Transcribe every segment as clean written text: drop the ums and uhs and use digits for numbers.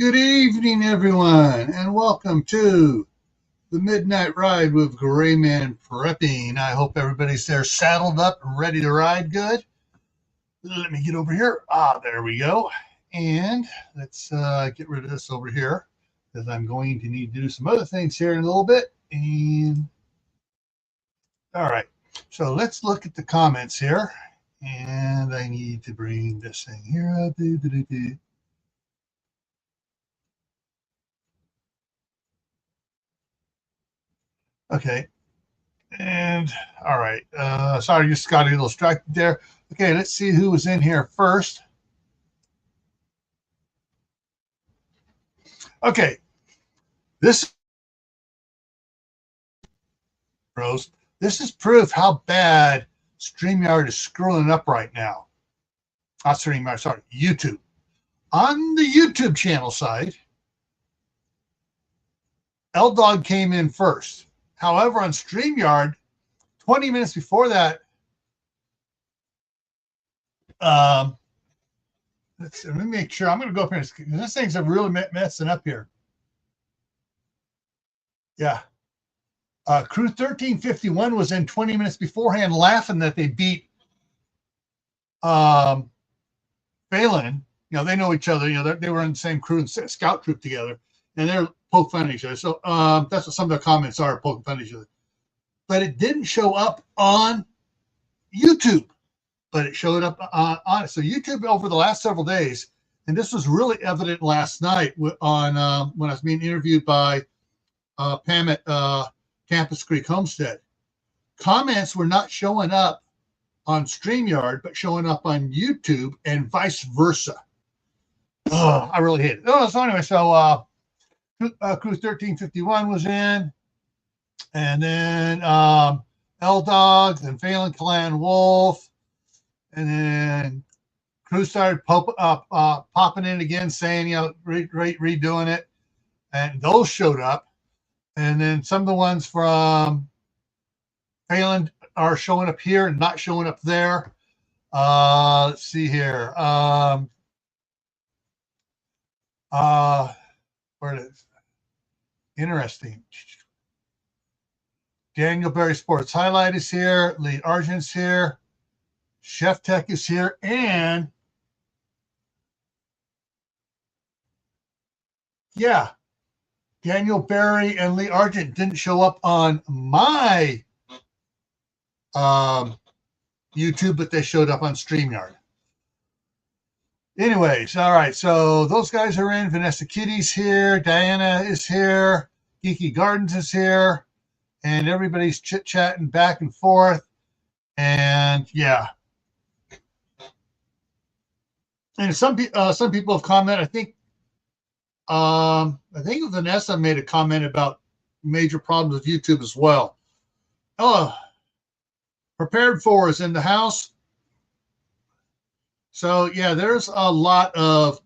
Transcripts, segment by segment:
Good evening, everyone, and welcome to the Midnight Ride with Grayman Prepping. I hope everybody's there saddled up and ready to ride good. Let me get over here. There we go. And let's get rid of this over here because I'm going to need to do some other things here in a little bit. And all right, so let's look at the comments here. And I need to bring this thing here up. Okay. And all right. Sorry, just got a little distracted there. Okay, let's see who was in here first. Okay. This is proof how bad StreamYard is screwing up right now. Not StreamYard, sorry, YouTube. On the YouTube channel side, L-Dog came in first. However, on StreamYard, 20 minutes before that, let me make sure. I'm going to go up here. This thing's really messing up here. Yeah. Crew 1351 was in 20 minutes beforehand laughing that they beat Phelan. You know, they know each other. You know, they were in the same crew and scout troop together. And they're poking fun at each other. So that's what some of the comments are, poking fun at each other. But it didn't show up on YouTube. But it showed up on it. So YouTube over the last several days, and this was really evident last night on when I was being interviewed by Pam at Campus Creek Homestead. Comments were not showing up on StreamYard, but showing up on YouTube and vice versa. Oh, I really hate it. So anyway, Crew 1351 was in, and then L-Dog, and Phelan Clan Wolf, and then Crew started popping in again, saying, you know, redoing it, and those showed up. And then some of the ones from Phelan are showing up here and not showing up there. Let's see here. Where it is? Interesting. Daniel Berry Sports Highlight is here. Lee Argent's here. Chef Tech is here. And yeah, Daniel Berry and Lee Argent didn't show up on my YouTube, but they showed up on StreamYard. Anyways, all right, so those guys are in. Vanessa Kitty's here. Diana is here. Geeky Gardens is here. And everybody's chit-chatting back and forth. And, yeah. And some people have commented. I think Vanessa made a comment about major problems with YouTube as well. Oh, Prepared For is in the house. So, yeah, there's a lot of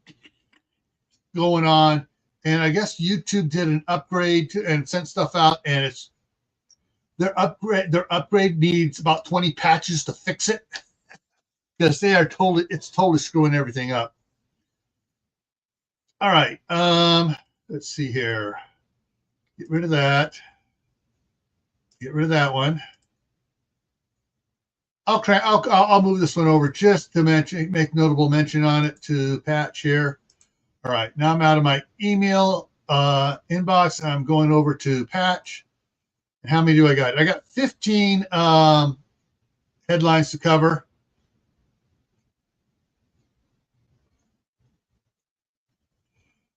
going on. And I guess YouTube did an upgrade and sent stuff out. And their upgrade needs about 20 patches to fix it. Because it's totally screwing everything up. All right. Let's see here. Get rid of that. Get rid of that one. I'll move this one over just to make notable mention on it to Patch here. All right. Now I'm out of my email inbox and I'm going over to Patch. And how many do I got? I got 15 headlines to cover.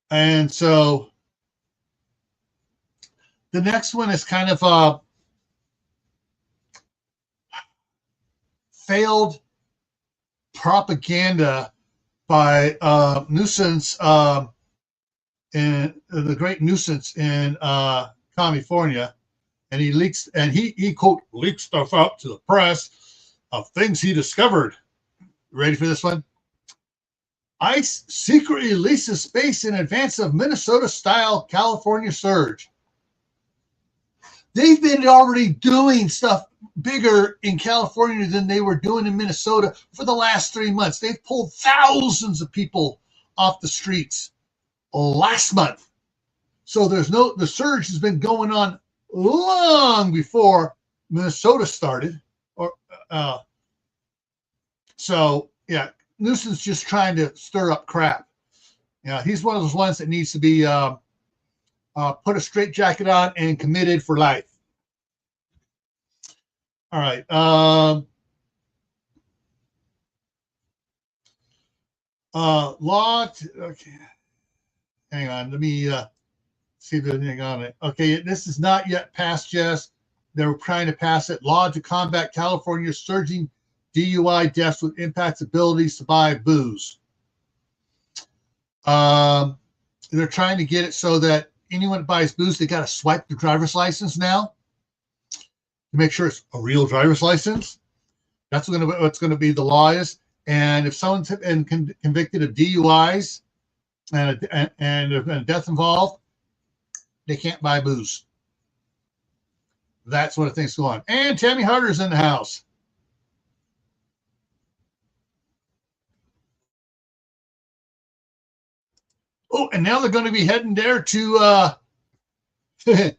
And so the next one is kind of failed propaganda by Nuisance and the great Nuisance in California. And he quote leaked stuff out to the press of things he discovered. Ready for this one? ICE secretly leases space in advance of Minnesota-style California surge. They've been already doing stuff bigger in California than they were doing in Minnesota for the last 3 months. They've pulled thousands of people off the streets last month. So the surge has been going on long before Minnesota started. So yeah, Newsom's just trying to stir up crap. Yeah, he's one of those ones that needs to be put a straitjacket on and committed for life. All right. Okay. Hang on. Let me see if there's anything on it. Okay, this is not yet passed, Jess. They're trying to pass it. Law to combat California's surging DUI deaths with impacts abilities to buy booze. They're trying to get it so that anyone that buys booze, they got to swipe their driver's license now to make sure it's a real driver's license. That's what's going to be the law is. And if someone's been convicted of DUIs and there's been a death involved, they can't buy booze. That's what I think's going on. And Tammy Harder's in the house. Oh, and now they're going to be heading there to hey,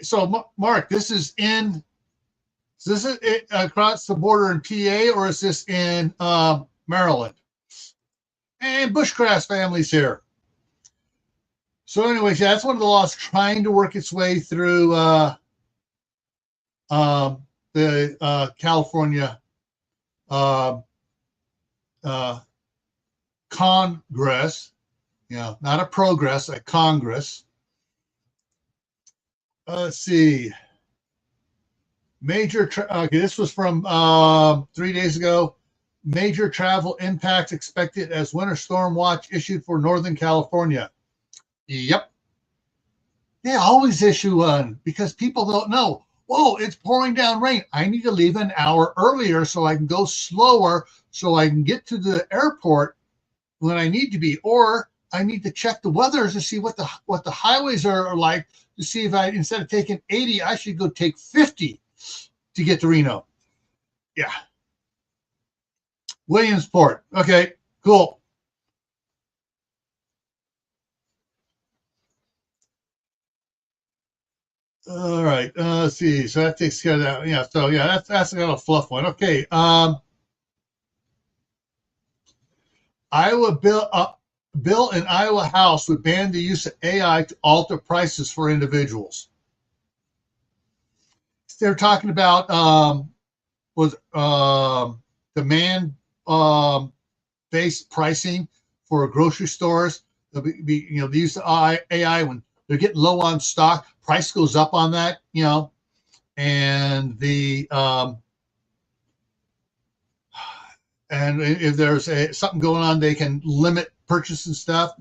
so Mark, this is it across the border in PA, or is this in Maryland? And Bushcraft family's here. So anyways, yeah, that's one of the laws trying to work its way through the California Congress, not a progress, a Congress. Let's see. Okay, this was from 3 days ago. Major travel impacts expected as winter storm watch issued for Northern California. Yep. They always issue one because people don't know. Whoa, it's pouring down rain. I need to leave an hour earlier so I can go slower so I can get to the airport when I need to be. Or I need to check the weather to see what the highways are like to see if instead of taking 80, I should go take 50 to get to Reno. Yeah. Williamsport. Okay, cool. All right. Let's see. So that takes care of that. Yeah. So yeah, that's kind of a fluff one. Okay. Iowa bill in Iowa House would ban the use of AI to alter prices for individuals. They're talking about demand based pricing for grocery stores. There'll be the use of AI when they're getting low on stock, price goes up on that, and and if there's something going on, they can limit purchase and stuff,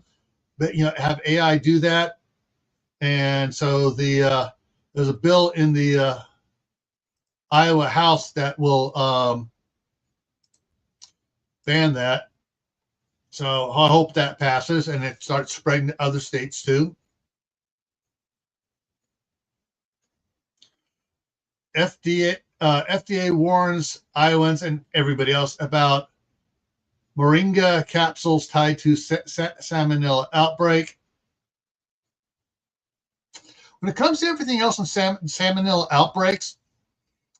but have AI do that. And so there's a bill in the Iowa House that will ban that. So I hope that passes and it starts spreading to other states too. FDA warns Iowans and everybody else about moringa capsules tied to salmonella outbreak. When it comes to everything else in salmonella outbreaks,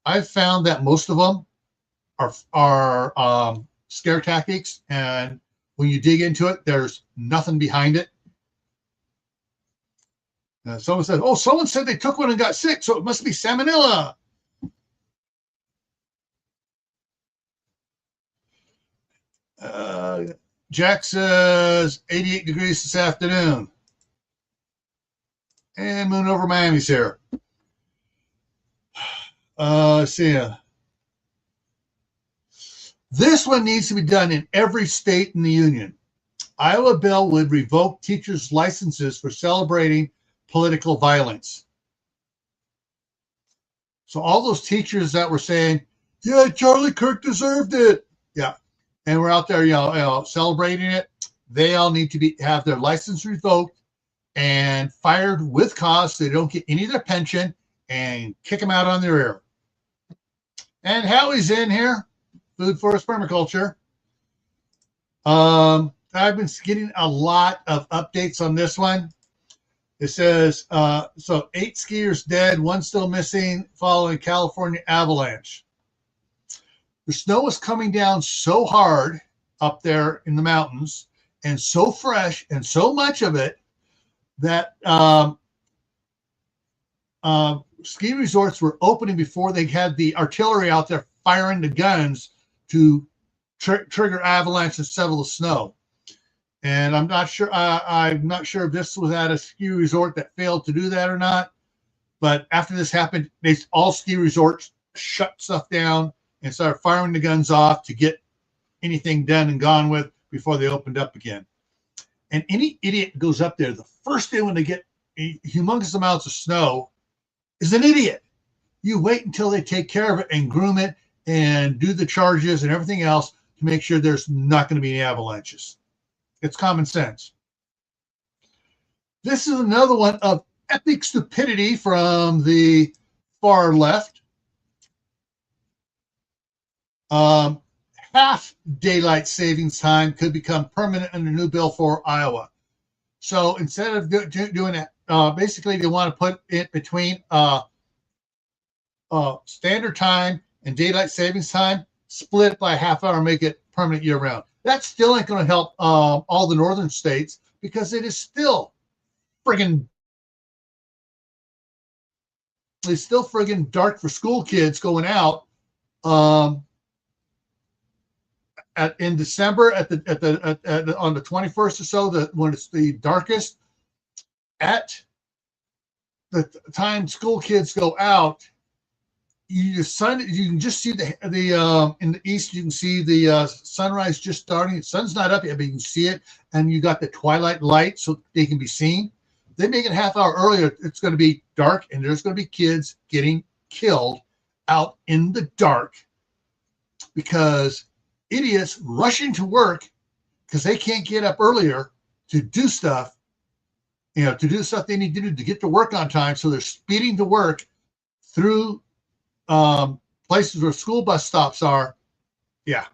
I've found that most of them are scare tactics, and when you dig into it, there's nothing behind it. Someone said, "Oh, someone said they took one and got sick, so it must be salmonella." Jack says 88 degrees this afternoon. And moon over Miami's here. See ya. This one needs to be done in every state in the union. Iowa bill would revoke teachers' licenses for celebrating political violence. So all those teachers that were saying, "Yeah, Charlie Kirk deserved it," yeah, and we're out there, celebrating it, they all need to have their license revoked and fired with cause so they don't get any of their pension and kick them out on their ear. And Howie's in here, Food Forest Permaculture. I've been getting a lot of updates on this one. It says, so 8 skiers dead, 1 still missing following California avalanche. The snow is coming down so hard up there in the mountains and so fresh and so much of it that ski resorts were opening before they had the artillery out there firing the guns to trigger avalanche and settle the snow. And I'm not sure. I'm not sure if this was at a ski resort that failed to do that or not. But after this happened, all ski resorts shut stuff down and started firing the guns off to get anything done and gone with before they opened up again. And any idiot goes up there the first day when they get humongous amounts of snow is an idiot. You wait until they take care of it and groom it and do the charges and everything else to make sure there's not going to be any avalanches. It's common sense. This is another one of epic stupidity from the far left. Half daylight savings time could become permanent under new bill for Iowa. So instead of doing it, basically they want to put it between standard time and daylight savings time, split by a half hour, make it permanent year round. That still ain't going to help all the northern states because it is still friggin' dark for school kids going out in December on the 21st or so, when it's the darkest. At the time school kids go out, you can just see the in the east, you can see the sunrise just starting. The sun's not up yet, but you can see it, and you got the twilight light so they can be seen. They make it a half hour earlier, it's going to be dark, and there's going to be kids getting killed out in the dark because idiots rushing to work because they can't get up earlier to do stuff, to do the stuff they need to do to get to work on time. So they're speeding to work through places where school bus stops are. Yeah.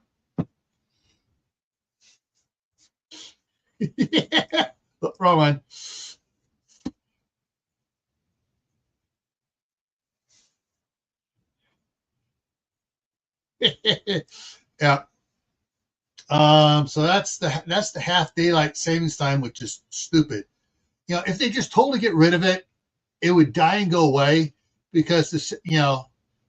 Yeah. Wrong one. Yeah. So that's the half daylight savings time, which is stupid. If they just totally get rid of it, it would die and go away because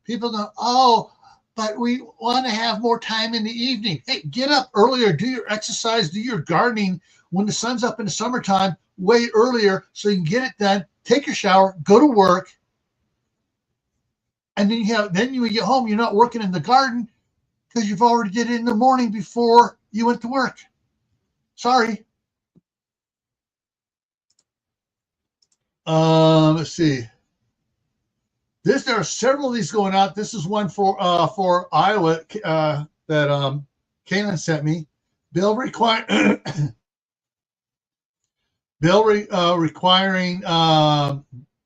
people go, oh, but we want to have more time in the evening. Hey, get up earlier, do your exercise, do your gardening when the sun's up in the summertime, way earlier so you can get it done, take your shower, go to work. And then then you get home, you're not working in the garden because you've already did it in the morning before you went to work. Sorry. Let's see. There are several of these going out. This is one for Iowa that Kaylin sent me. Bill requiring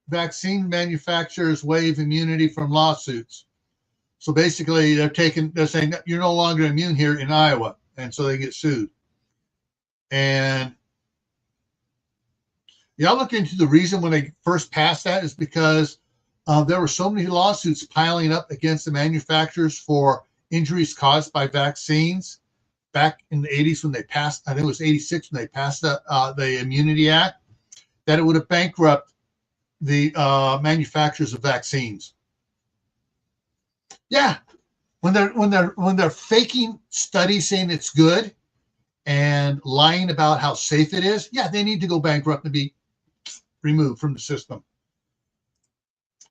vaccine manufacturers waive immunity from lawsuits. So basically, they're saying you're no longer immune here in Iowa, and so they get sued. And I'll look into the reason when they first passed that is because there were so many lawsuits piling up against the manufacturers for injuries caused by vaccines back in the 80s when they passed, I think it was 86 when they passed the Immunity Act, that it would have bankrupted the manufacturers of vaccines. Yeah, when they're faking studies saying it's good and lying about how safe it is, yeah, they need to go bankrupt and be removed from the system.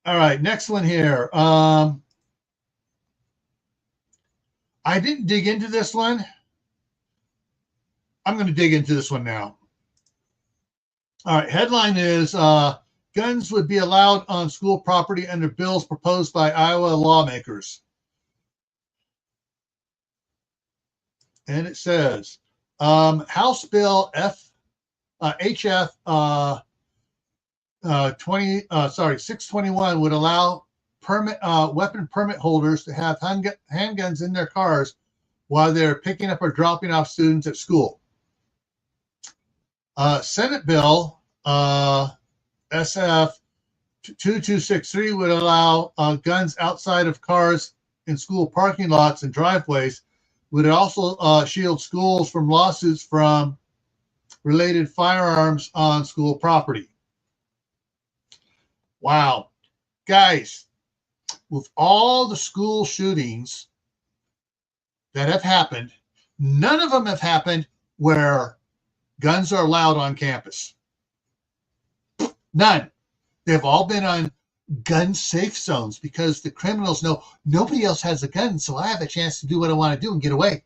All right, next one here. I didn't dig into this one. I'm going to dig into this one now. All right, headline is guns would be allowed on school property under bills proposed by Iowa lawmakers. And it says, House Bill HF 621 would allow weapon permit holders to have handguns in their cars while they're picking up or dropping off students at school. Senate Bill SF 2263 would allow guns outside of cars in school parking lots and driveways. Would also shield schools from lawsuits from related firearms on school property. Wow. Guys, with all the school shootings that have happened, none of them have happened where guns are allowed on campus. None. They've all been on gun safe zones because the criminals know nobody else has a gun, so I have a chance to do what I want to do and get away.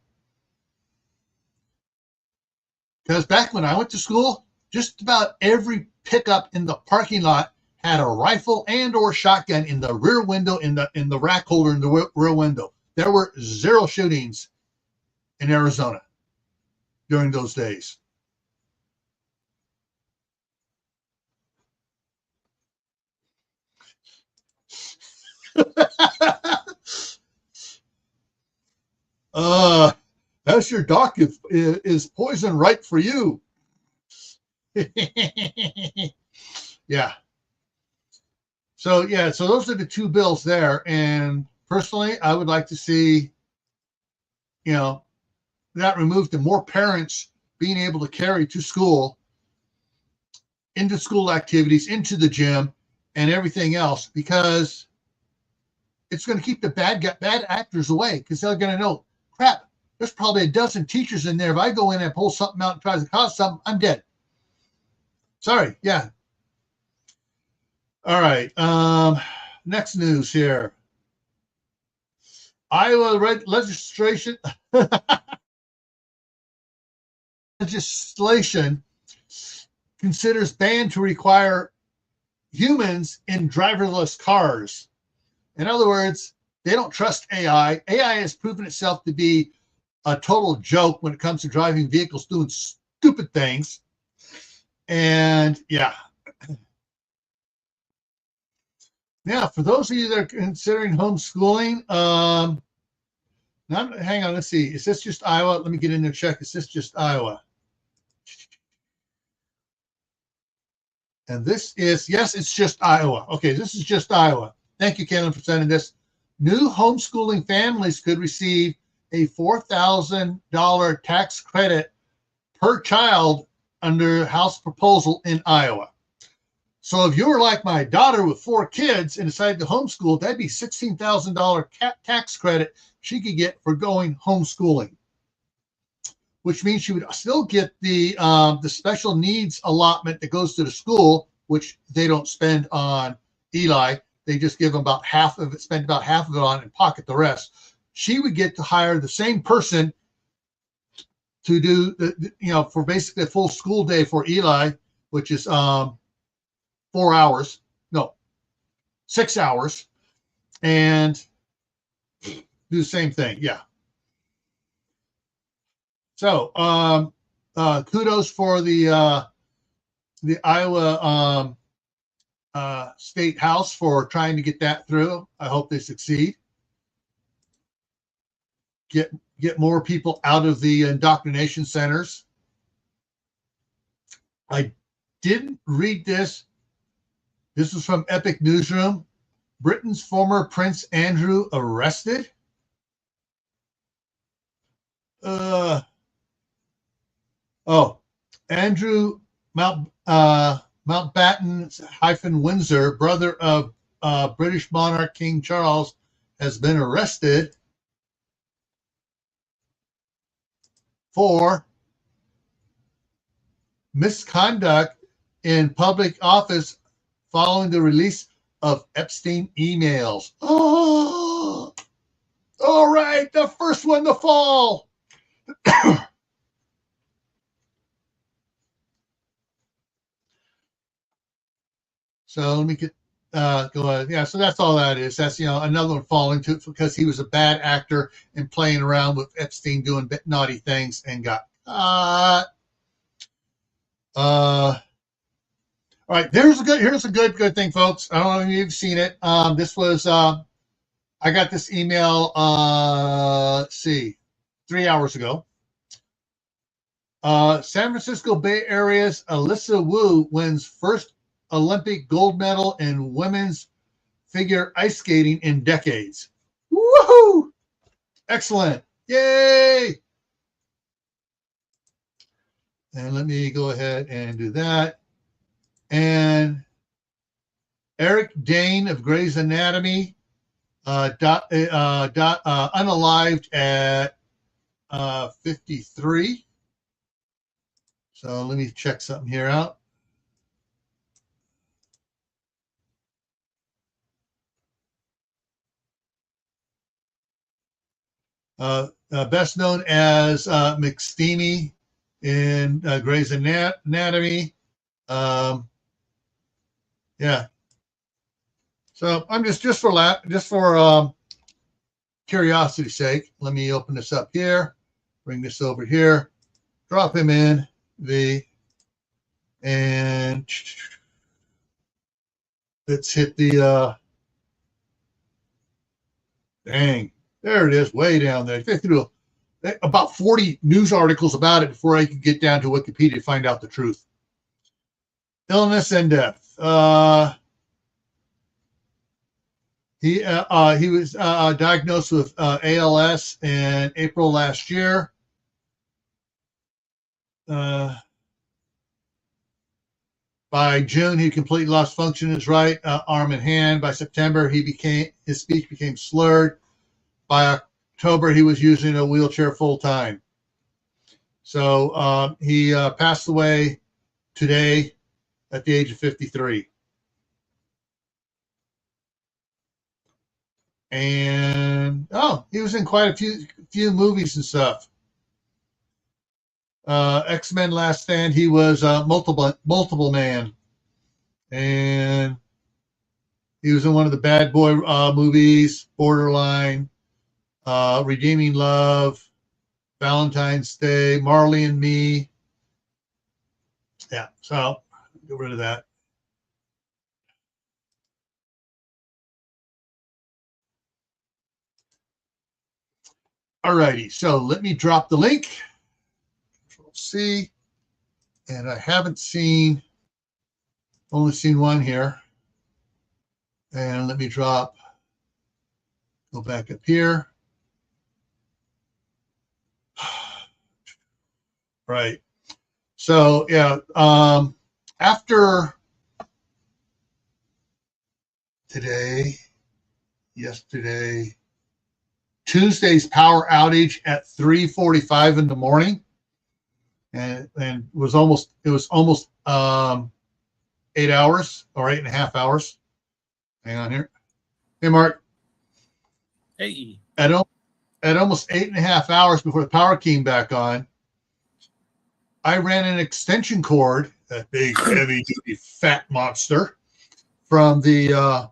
Because back when I went to school, just about every pickup in the parking lot had a rifle and or shotgun in the rear window, in the rack holder in the rear window. There were 0 shootings in Arizona during those days. That's your doc is poison right for you. Yeah. So those are the 2 bills there. And personally, I would like to see, that removed and more parents being able to carry to school, into school activities, into the gym, and everything else, because it's going to keep the bad actors away, because they're going to know, crap, there's probably a dozen teachers in there. If I go in and pull something out and try to cause something, I'm dead. Sorry. Yeah. All right. Next news here. Iowa legislation considers ban to require humans in driverless cars. In other words, they don't trust AI. AI has proven itself to be a total joke when it comes to driving vehicles doing stupid things. And yeah. Now, for those of you that are considering homeschooling, hang on, let's see. Is this just Iowa? Let me get in there and check. Is this just Iowa? And this is, yes, it's just Iowa. Okay, this is just Iowa. Thank you, Caitlin, for sending this. New homeschooling families could receive a $4,000 tax credit per child under House proposal in Iowa. So if you were like my daughter with 4 kids and decided to homeschool, that'd be $16,000 tax credit she could get for going homeschooling, which means she would still get the special needs allotment that goes to the school, which they don't spend on Eli. They just give them about half of it, spend about half of it on, and pocket the rest. She would get to hire the same person to do for basically a full school day for Eli, which is 4 hours, no, 6 hours, and do the same thing. Yeah. So kudos for the Iowa State House for trying to get that through. I hope they succeed. Get more people out of the indoctrination centers. I didn't read this. This is from Epic Newsroom. Britain's former Prince Andrew arrested. Andrew Mountbatten-Windsor, brother of British monarch King Charles, has been arrested for misconduct in public office following the release of Epstein emails. Oh, all right, the first one to fall. So let me get go ahead. Yeah, so that's all that is. That's another one falling to because he was a bad actor and playing around with Epstein doing naughty things and got caught. All right, here's a good thing, folks. I don't know if you've seen it. This was I got this email. Let's see. 3 hours ago. San Francisco Bay Area's Alyssa Wu wins first Olympic gold medal in women's figure ice skating in decades. Woohoo! Excellent. Yay! And let me go ahead and do that. And Eric Dane of Grey's Anatomy, unalived at 53. So let me check something here out. Best known as McSteamy in Grey's Anatomy. Yeah. So I'm just for curiosity's sake, let me open this up here, bring this over here, drop him in and let's hit the dang. There it is, way down there. They threw about 40 news articles about it before I could get down to Wikipedia to find out the truth. Illness and death. He was diagnosed with ALS in April last year. By June, he completely lost function in his right arm and hand. By September, his speech became slurred. By October, he was using a wheelchair full time. So he passed away today at the age of 53. And he was in quite a few movies and stuff. X-Men Last Stand, he was multiple man, and he was in one of the Bad Boy movies, Borderline, Redeeming Love, Valentine's Day, Marley and Me. Yeah, so get rid of that. Alrighty, so let me drop the link. Control C, and I haven't only seen one here. And let me go back up here. Right. So yeah, after Tuesday's power outage at 3:45 in the morning, and it was almost 8 hours or 8.5 hours. Hang on here. Hey, Mark. Hey. At almost 8.5 hours before the power came back on, I ran an extension cord, that big, heavy, fat monster, from the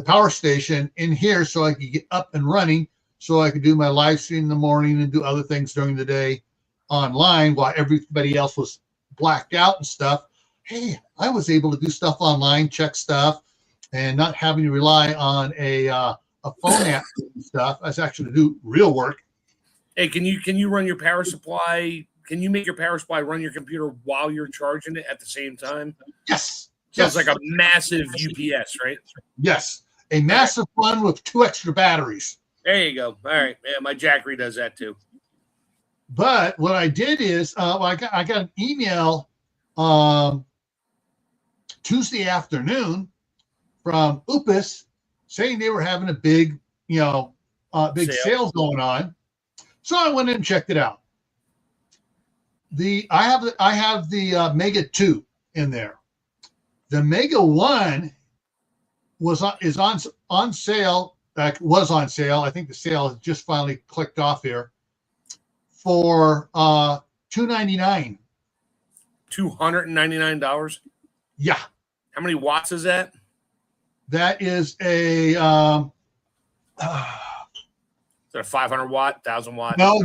power station in here so I could get up and running, so I could do my live stream in the morning and do other things during the day online while everybody else was blacked out and stuff. Hey, I was able to do stuff online, check stuff, and not having to rely on a phone app and stuff. I was actually do real work. Hey, can you run your power supply? Can you make your power supply run your computer while you're charging it at the same time? Yes. So it's like a massive UPS, right? Yes. A massive one with 2 extra batteries. There you go. All right. Yeah, my Jackery does that too. But what I did is I got an email Tuesday afternoon from UPS saying they were having a big sales going on. So I went in and checked it out. I have the Mega 2 in there. The Mega 1 is on sale. Was on sale. I think the sale has just finally clicked off here for $299. $299? Yeah. How many watts is that? That is a is that a 500 watt, 1,000 watt? No.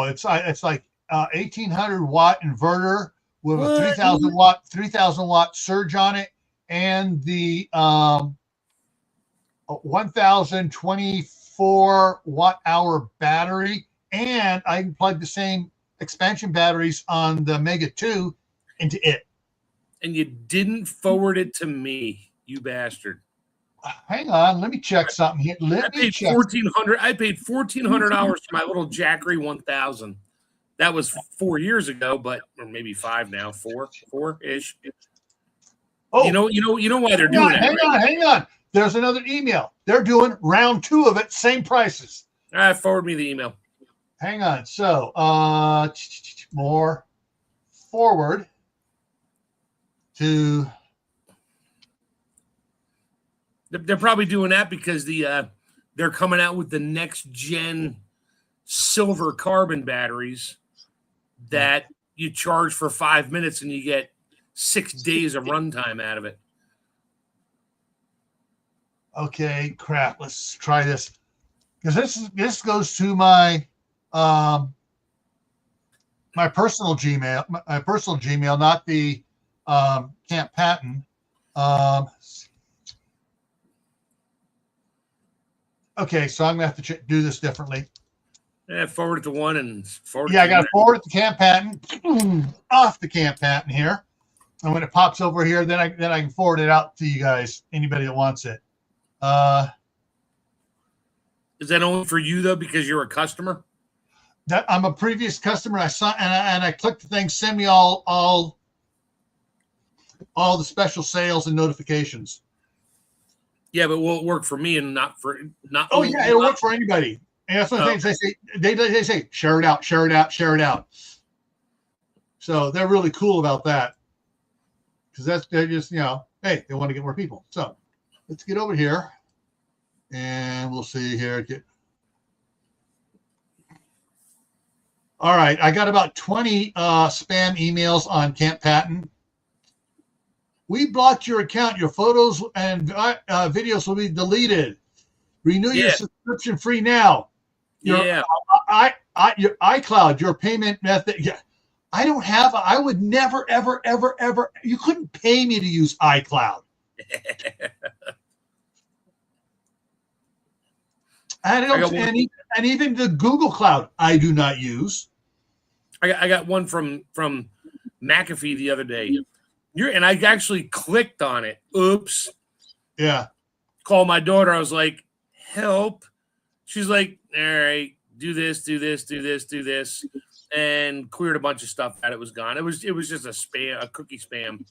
It's like 1,800 watt inverter with a 3,000 watt surge on it, and the 1,024 watt hour battery and I can plug the same expansion batteries on the Mega 2 into it. And you didn't forward it to me, you bastard. Hang on, let me check something here. I paid $1,400. I paid $1,400 for my little Jackery 1000. That was 4 years ago, or maybe 5 now, four ish. Oh, you know why they're doing that. Hang on. There's another email. They're doing round 2 of it, same prices. Forward me the email. Hang on. So, more forward to. They're probably doing that because they're coming out with the next gen silver carbon batteries that you charge for 5 minutes and you get 6 days of runtime out of it. Okay, crap. Let's try this because this goes to my my personal Gmail, not the Camp Patton. Okay, so I'm gonna have to do this differently. Yeah, forward it to one and forward. Yeah, I got to forward it to Camp Patton, off the Camp Patton here, and when it pops over here, then I can forward it out to you guys. Anybody that wants it. Is that only for you though, because you're a customer? That I'm a previous customer. I saw and I clicked the thing. Send me all the special sales and notifications. Yeah, but will it work for me and not? Oh yeah, it'll work for anybody. And that's what they say. Share it out. So they're really cool about that because they're just hey, they want to get more people. So let's get over here and we'll see here. All right, I got about 20 spam emails on Camp Patton. We blocked your account. Your photos and videos will be deleted. Renew your subscription free now. Your iCloud, your payment method. Yeah, I don't have. I would never, ever, ever, ever. You couldn't pay me to use iCloud. And even the Google Cloud, I do not use. I got one from McAfee the other day. And I actually clicked on it. Oops. Yeah. Call my daughter. I was like, help. She's like, all right, do this, and cleared a bunch of stuff out. It was gone. It was just a cookie spam.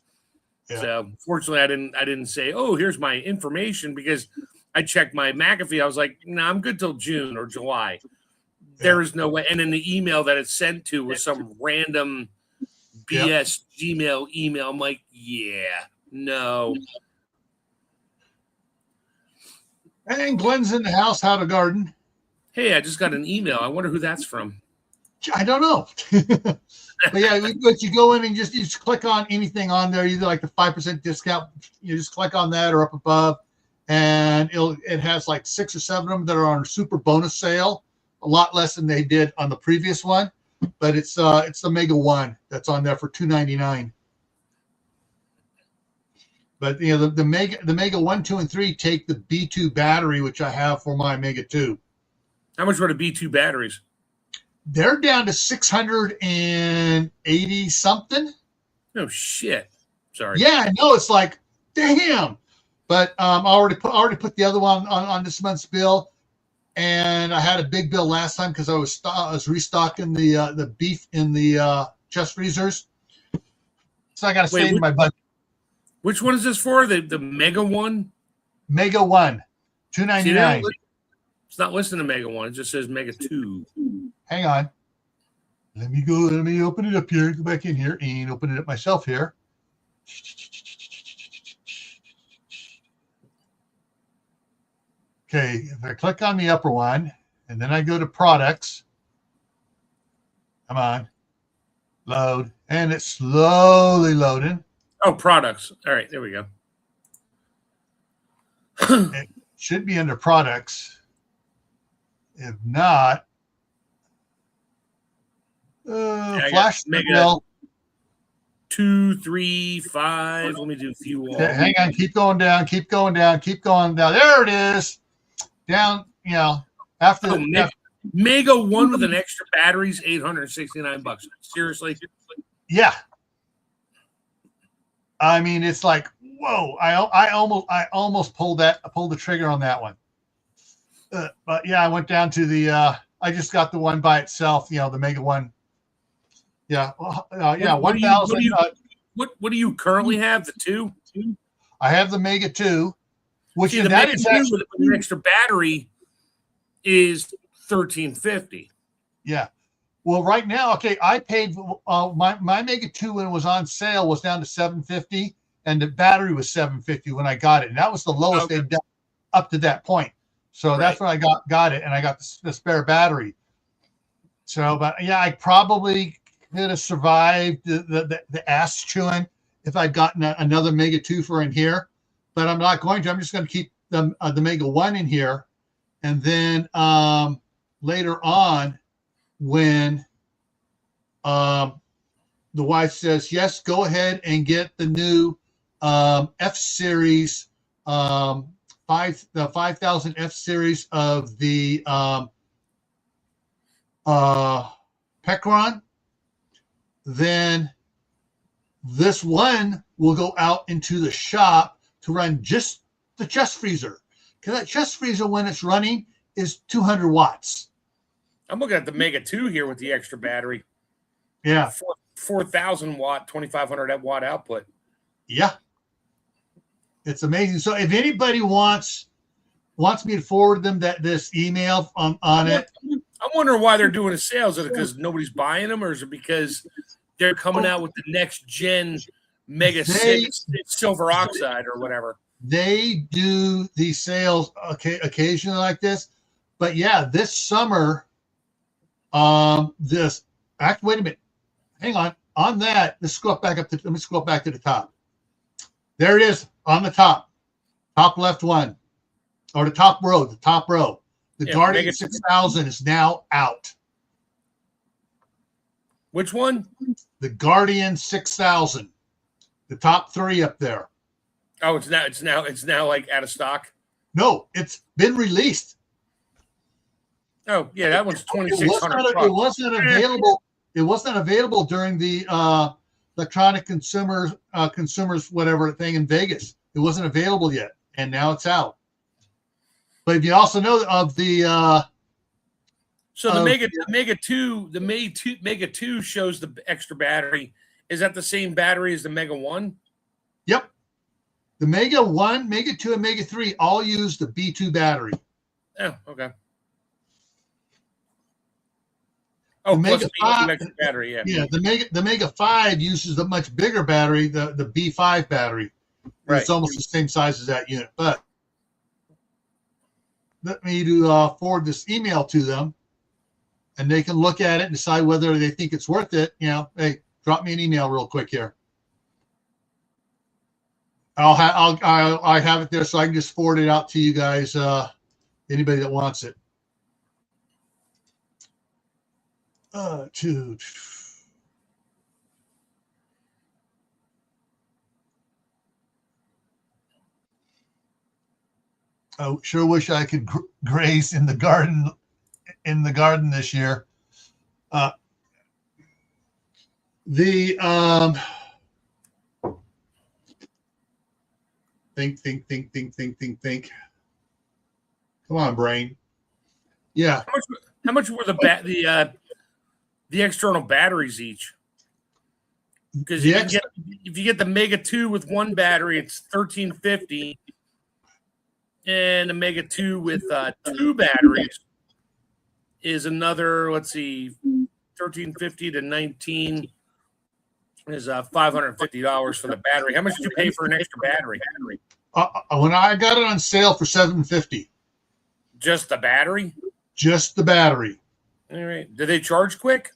Yeah. So fortunately, I didn't say, oh, here's my information, because I checked my McAfee. I was like, no, I'm good till June or July. There is no way. And then the email that it's sent to was some random BS Gmail email. I'm like, no. And Glenn's in the house. How to garden? Hey, I just got an email. I wonder who that's from. I don't know. But yeah, but you go in and you just click on anything on there, either like the 5% discount. You just click on that or up above, and it has like 6 or 7 of them that are on super bonus sale. A lot less than they did on the previous one. But it's the Mega 1 that's on there for $299. But the Mega 1, 2, and 3 take the B2 battery, which I have for my Mega 2. How much were the B2 batteries? They're down to 680 something. No shit. Sorry. Yeah, I know. It's like, damn. But I already put the other one on this month's bill. And I had a big bill last time because I was restocking the beef in the chest freezers. So I got to save my budget. Which one is this for? The Mega 1? Mega 1, $299. It's not listed to Mega 1. It just says Mega 2. Hang on. Let me open it up here. Go back in here and open it up myself here. Okay, if I click on the upper one, and then I go to products, come on, load, and it's slowly loading. Oh, products. All right, there we go. It should be under products. If not, flash the bill. 2, 3, 5. Let me do fuel. Hang on, keep going down. There it is. Down, after Mega 1 with an extra battery is $869. Seriously? Yeah. I mean, it's like, whoa! I almost pulled the trigger on that one. But yeah, I went down to the. I just got the one by itself. You know, the Mega 1. Yeah, yeah, 1,000. What do you currently have? The 2? I have the Mega 2, which the Mega 2 with an extra battery is $1,350. Yeah. Well, right now, okay, I paid my Mega 2 when it was on sale was down to $750, and the battery was $750 when I got it, and that was the lowest they'd done up to that point. So that's when I got it, and I got the spare battery. So, but yeah, I probably could have survived the ass chewing if I'd gotten another Mega 2 for in here, but I'm not going to. I'm just going to keep the Mega 1 in here, and then later on, when the wife says, yes, go ahead and get the new F series, the 5000 F series of the Pecron, then this one will go out into the shop to run just the chest freezer. Because that chest freezer, when it's running, is 200 watts. I'm looking at the Mega 2 here with the extra battery. Yeah. 4,000 watt, 2,500 watt output. Yeah. It's amazing. So if anybody wants me to forward them this email on it. I'm wondering why they're doing a sale. Is it because nobody's buying them, or is it because they're coming out with the next gen Mega 6 silver oxide or whatever? They do these sales occasionally like this. But yeah, this summer, wait a minute. Hang on that. Let's scroll back up. Let me scroll back to the top. There it is on the top left one, or the top row. The Guardian 6000 is now out. Which one? The Guardian 6000. The top 3 up there. Oh, it's now like out of stock. No, it's been released. Oh yeah, that one's $2,600. It wasn't available. It wasn't available during the electronic consumers whatever thing in Vegas. It wasn't available yet, and now it's out. But if you also know of the Mega 2 shows the extra battery. Is that the same battery as the Mega 1? Yep. The Mega 1, Mega 2, and Mega 3 all use the B2 battery. Oh, okay. Oh, the Mega 5 extra battery, yeah. Yeah, the Mega 5 uses a much bigger battery, the B5 battery. Right. It's almost the same size as that unit. But let me forward this email to them, and they can look at it and decide whether they think it's worth it. You know, hey, drop me an email real quick here. I have it there, so I can just forward it out to you guys. Anybody that wants it. I sure wish I could graze in the garden this year. Think. Come on, brain. Yeah. How much were the external batteries each? Because if you get the Mega 2 with one battery, it's $1,350, and the Mega 2 with 2 batteries is another. Let's see, $1,350 to $1,900 is $550 for the battery. How much did you pay for an extra battery? When I got it on sale for $750. Just the battery? Just the battery. All right. Do they charge quick?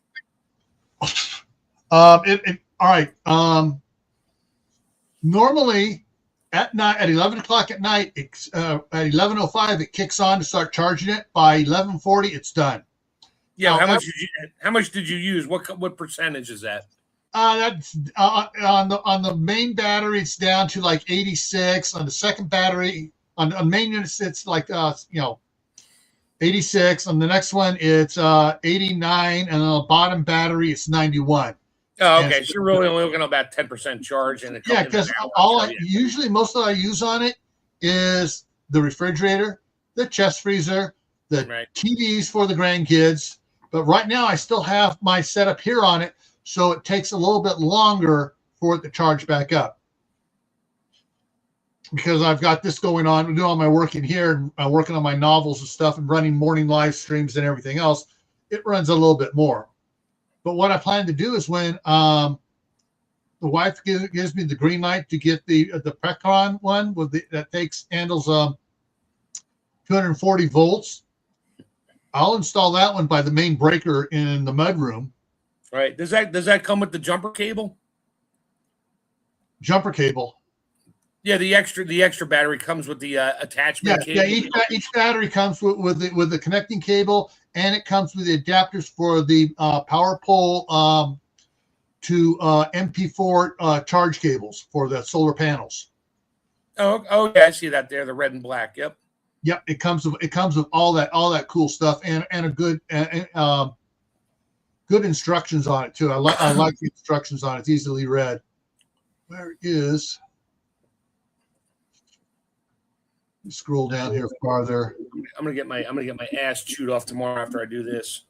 All right. Normally at night, at 11 o'clock at night, at 11:05, it kicks on to start charging it. By 11:40, it's done. Yeah. How much did you use? What percentage is that? That's on the main battery, it's down to like 86. On the second battery, on main units, it's like 86. On the next one, it's 89, and on the bottom battery, it's 91. Oh, okay. So you're really only looking at about 10% charge in a couple. Yeah, because usually most of what I use on it is the refrigerator, the chest freezer, the TVs for the grandkids. But right now, I still have my setup here on it, so it takes a little bit longer for it to charge back up. Because I've got this going on, I'm doing all my work in here, and working on my novels and stuff, and running morning live streams and everything else, it runs a little bit more. But what I plan to do is when the wife gives me the green light to get the Precon one that handles 240 volts, I'll install that one by the main breaker in the mudroom. Right. Does that come with the jumper cable? Jumper cable. Yeah, the extra battery comes with the attachment cable. Yeah, each battery comes with the connecting cable, and it comes with the adapters for the power pole to MP4 charge cables for the solar panels. Oh yeah, I see that there, the red and black. Yep. Yep, it comes with all that cool stuff and a good good instructions on it too. I like the instructions on it. It's easily read. Where is? Scroll down here farther. I'm gonna get my ass chewed off tomorrow after I do this.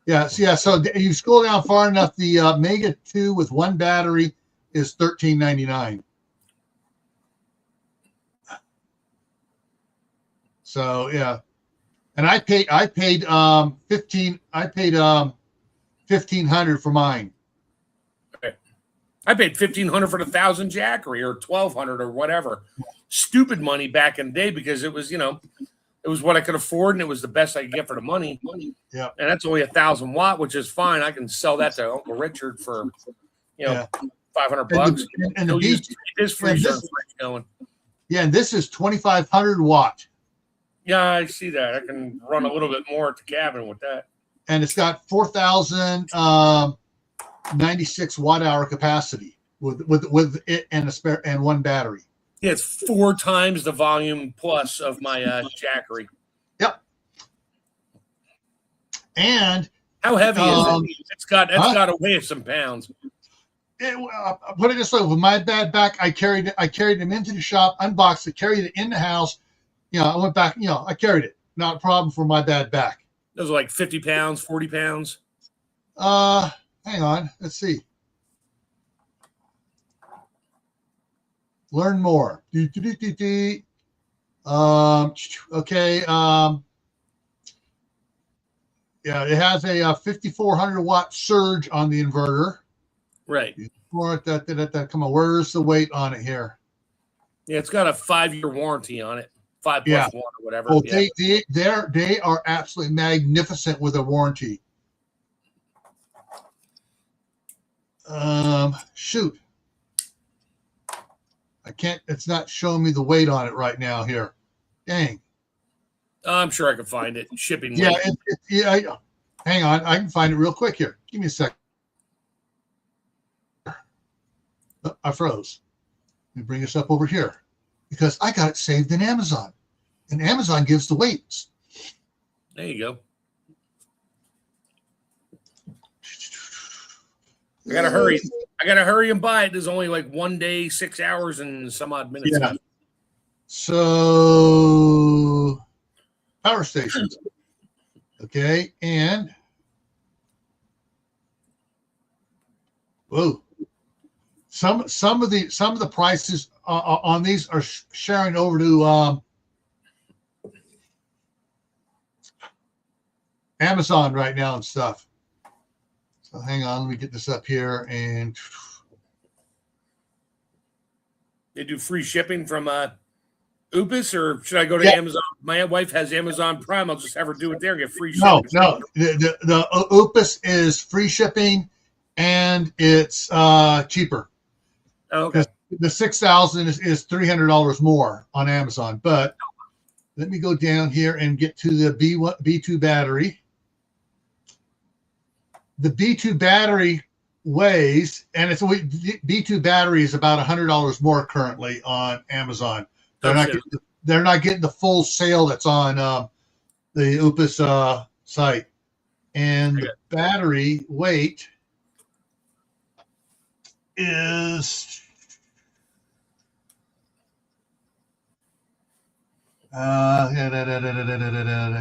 Yeah. So you scroll down far enough. The Mega 2 with one battery is $13.99. So yeah, and I paid $1,500 for mine. Okay. I paid $1,500 for the 1,000 Jackery or $1,200 or whatever. Stupid money back in the day because it was, it was what I could afford and it was the best I could get for the money. Yeah. And that's only 1,000 watt, which is fine. I can sell that to Uncle Richard for, $500. And his free service going. Yeah, and this is 2,500 watt. Yeah, I see that. I can run a little bit more at the cabin with that. And it's got 4,096 watt hour capacity with it and one battery. Yeah, it's 4 times the volume plus of my Jackery. Yep. And how heavy is it? It's got to weigh some pounds. Put it this way: with my bad back, I carried them into the shop, unboxed it, carried it in the house. I went back. I carried it. Not a problem for my bad back. Those are like 50 pounds, 40 pounds. Hang on. Let's see. Learn more. Okay. Yeah, it has a 5,400 watt surge on the inverter. Right. Come on. Where's the weight on it here? Yeah, it's got a 5-year warranty on it. 5 plus 1 or whatever. Oh, yeah. They are absolutely magnificent with a warranty. Shoot. I can't. It's not showing me the weight on it right now here. Dang. I'm sure I can find it. Shipping. Yeah. Hang on. I can find it real quick here. Give me a second. Oh, I froze. Let me bring this up over here because I got it saved in Amazon, and Amazon gives the weights. There you go. I gotta hurry. And buy it. There's only like 1 day, 6 hours, and some odd minutes. Yeah. So power stations. Okay, and whoa. Some of the prices on these are sharing over to Amazon right now and stuff. So hang on, let me get this up here. And they do free shipping from Upus, or should I go to Amazon? My wife has Amazon Prime. I'll just have her do it there and get free shipping. No. The Upus is free shipping and it's cheaper. Oh, okay. The 6,000 is $300 more on Amazon. But let me go down here and get to the B2 battery. The B2 battery weighs, and B2 battery is about $100 more currently on Amazon. They're not getting the full sale that's on the UPS site, and the battery weight is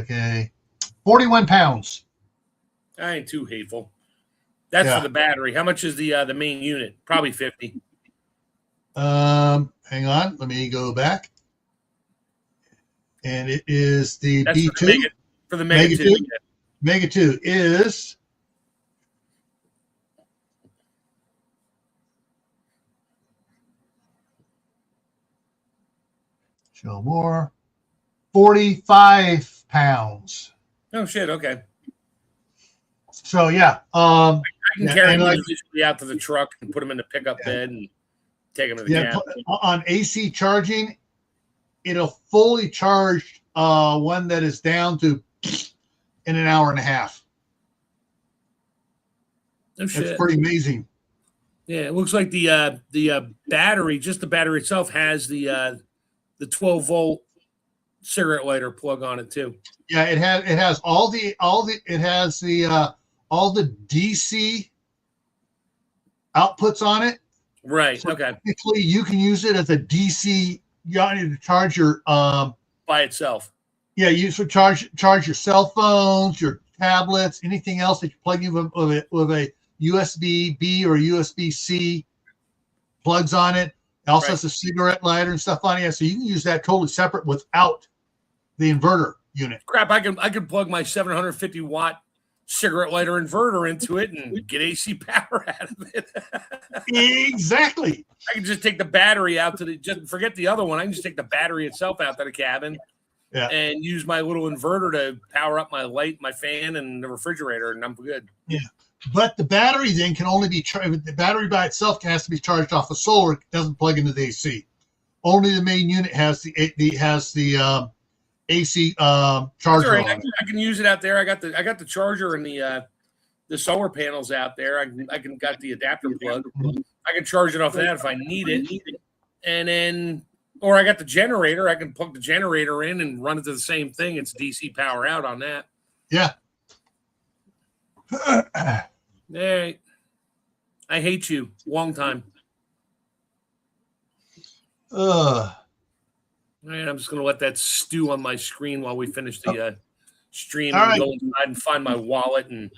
okay, 41 pounds. I ain't too hateful. That's for the battery. How much is the main unit? Probably 50. Hang on, let me go back. And it is the That's B2 for the Mega 2. Mega 2 is show more 45 pounds. Oh shit, okay. So yeah, I can carry them individually out to the truck and put them in the pickup bed and take them to the cab. On AC charging, it'll fully charge one that is down to in an hour and a half. Oh shit. That's pretty amazing. Yeah, it looks like the battery, just the battery itself, has the 12-volt cigarette lighter plug on it too. Yeah, it has all the DC outputs on it. Right. So okay. Technically, you can use it as a DC. You need to charge your by itself. Yeah, you should charge your cell phones, your tablets, anything else that you plug in with a USB-B or USB-C plugs on it. It also has a cigarette lighter and stuff on it. So you can use that totally separate without the inverter unit. Crap, I can plug my 750 watt cigarette lighter inverter into it and get AC power out of it. Exactly. I can just take the battery out to just forget the other one. I can just take the battery itself out to the cabin and use my little inverter to power up my light, my fan, and the refrigerator, and I'm good. Yeah. But the battery then can only be charged. The battery by itself has to be charged off of solar. It doesn't plug into the AC. Only the main unit has the AC charger. Right. I can use it out there. I got the charger and the solar panels out there. I can got the adapter plug. I can charge it off that if I need it. And then, or I got the generator. I can plug the generator in and run it to the same thing. It's DC power out on that. Yeah. Hey, I hate you. Long time. Man, I'm just gonna let that stew on my screen while we finish the stream and go inside and find my wallet and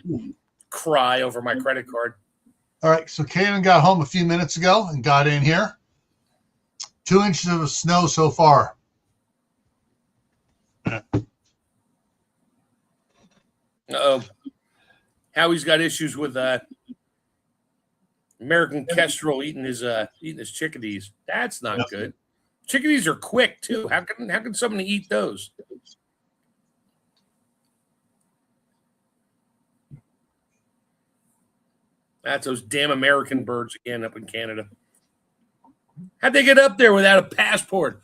cry over my credit card. All right, so Kaden got home a few minutes ago and got in here. 2 inches of snow so far. Uh-oh. Howie's got issues with American Kestrel eating his chickadees. That's not good. Chickadees are quick too. How can somebody eat those? That's those damn American birds again up in Canada. How'd they get up there without a passport?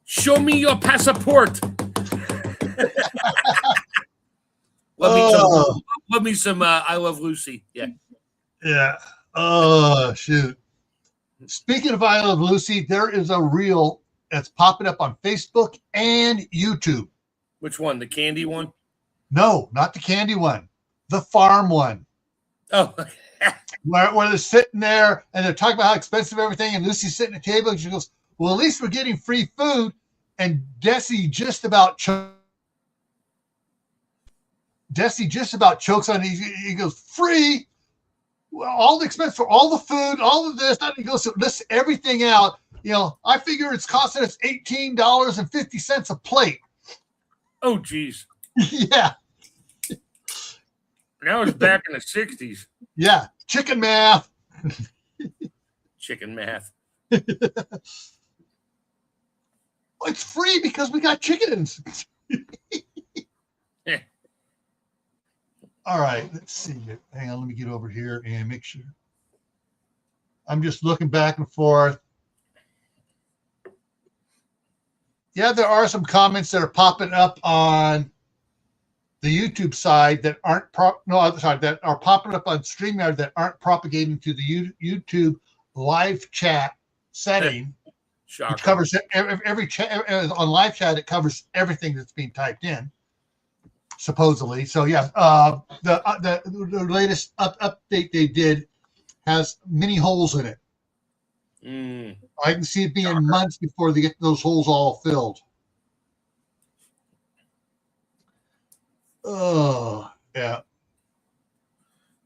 Show me your passport. Love me some I Love Lucy. Yeah. Yeah. Oh, shoot. Speaking of I Love Lucy, there is a reel that's popping up on Facebook and YouTube. Which one? The candy one? No, not the candy one. The farm one. Oh, where they're sitting there and they're talking about how expensive everything, and Lucy's sitting at the table and she goes, well, at least we're getting free food. And Desi just about chokes on it. He goes, free? Well, all the expense for all the food, all of this. And he goes to list everything out. You know, I figure it's costing us $18.50 a plate. Oh, geez. Yeah. Now it's back in the 60s. Yeah. Chicken math. Chicken math. It's free because we got chickens. All right, let's see. Hang on, let me get over here and make sure. I'm just looking back and forth. Yeah, there are some comments that are popping up on the YouTube side that aren't that are popping up on StreamYard that aren't propagating to the YouTube live chat setting. Shocking. Which covers every chat on live chat. It covers everything that's being typed in. supposedly. So yeah, the latest update they did has many holes in it. I can see it being months before they get those holes all filled. Oh yeah.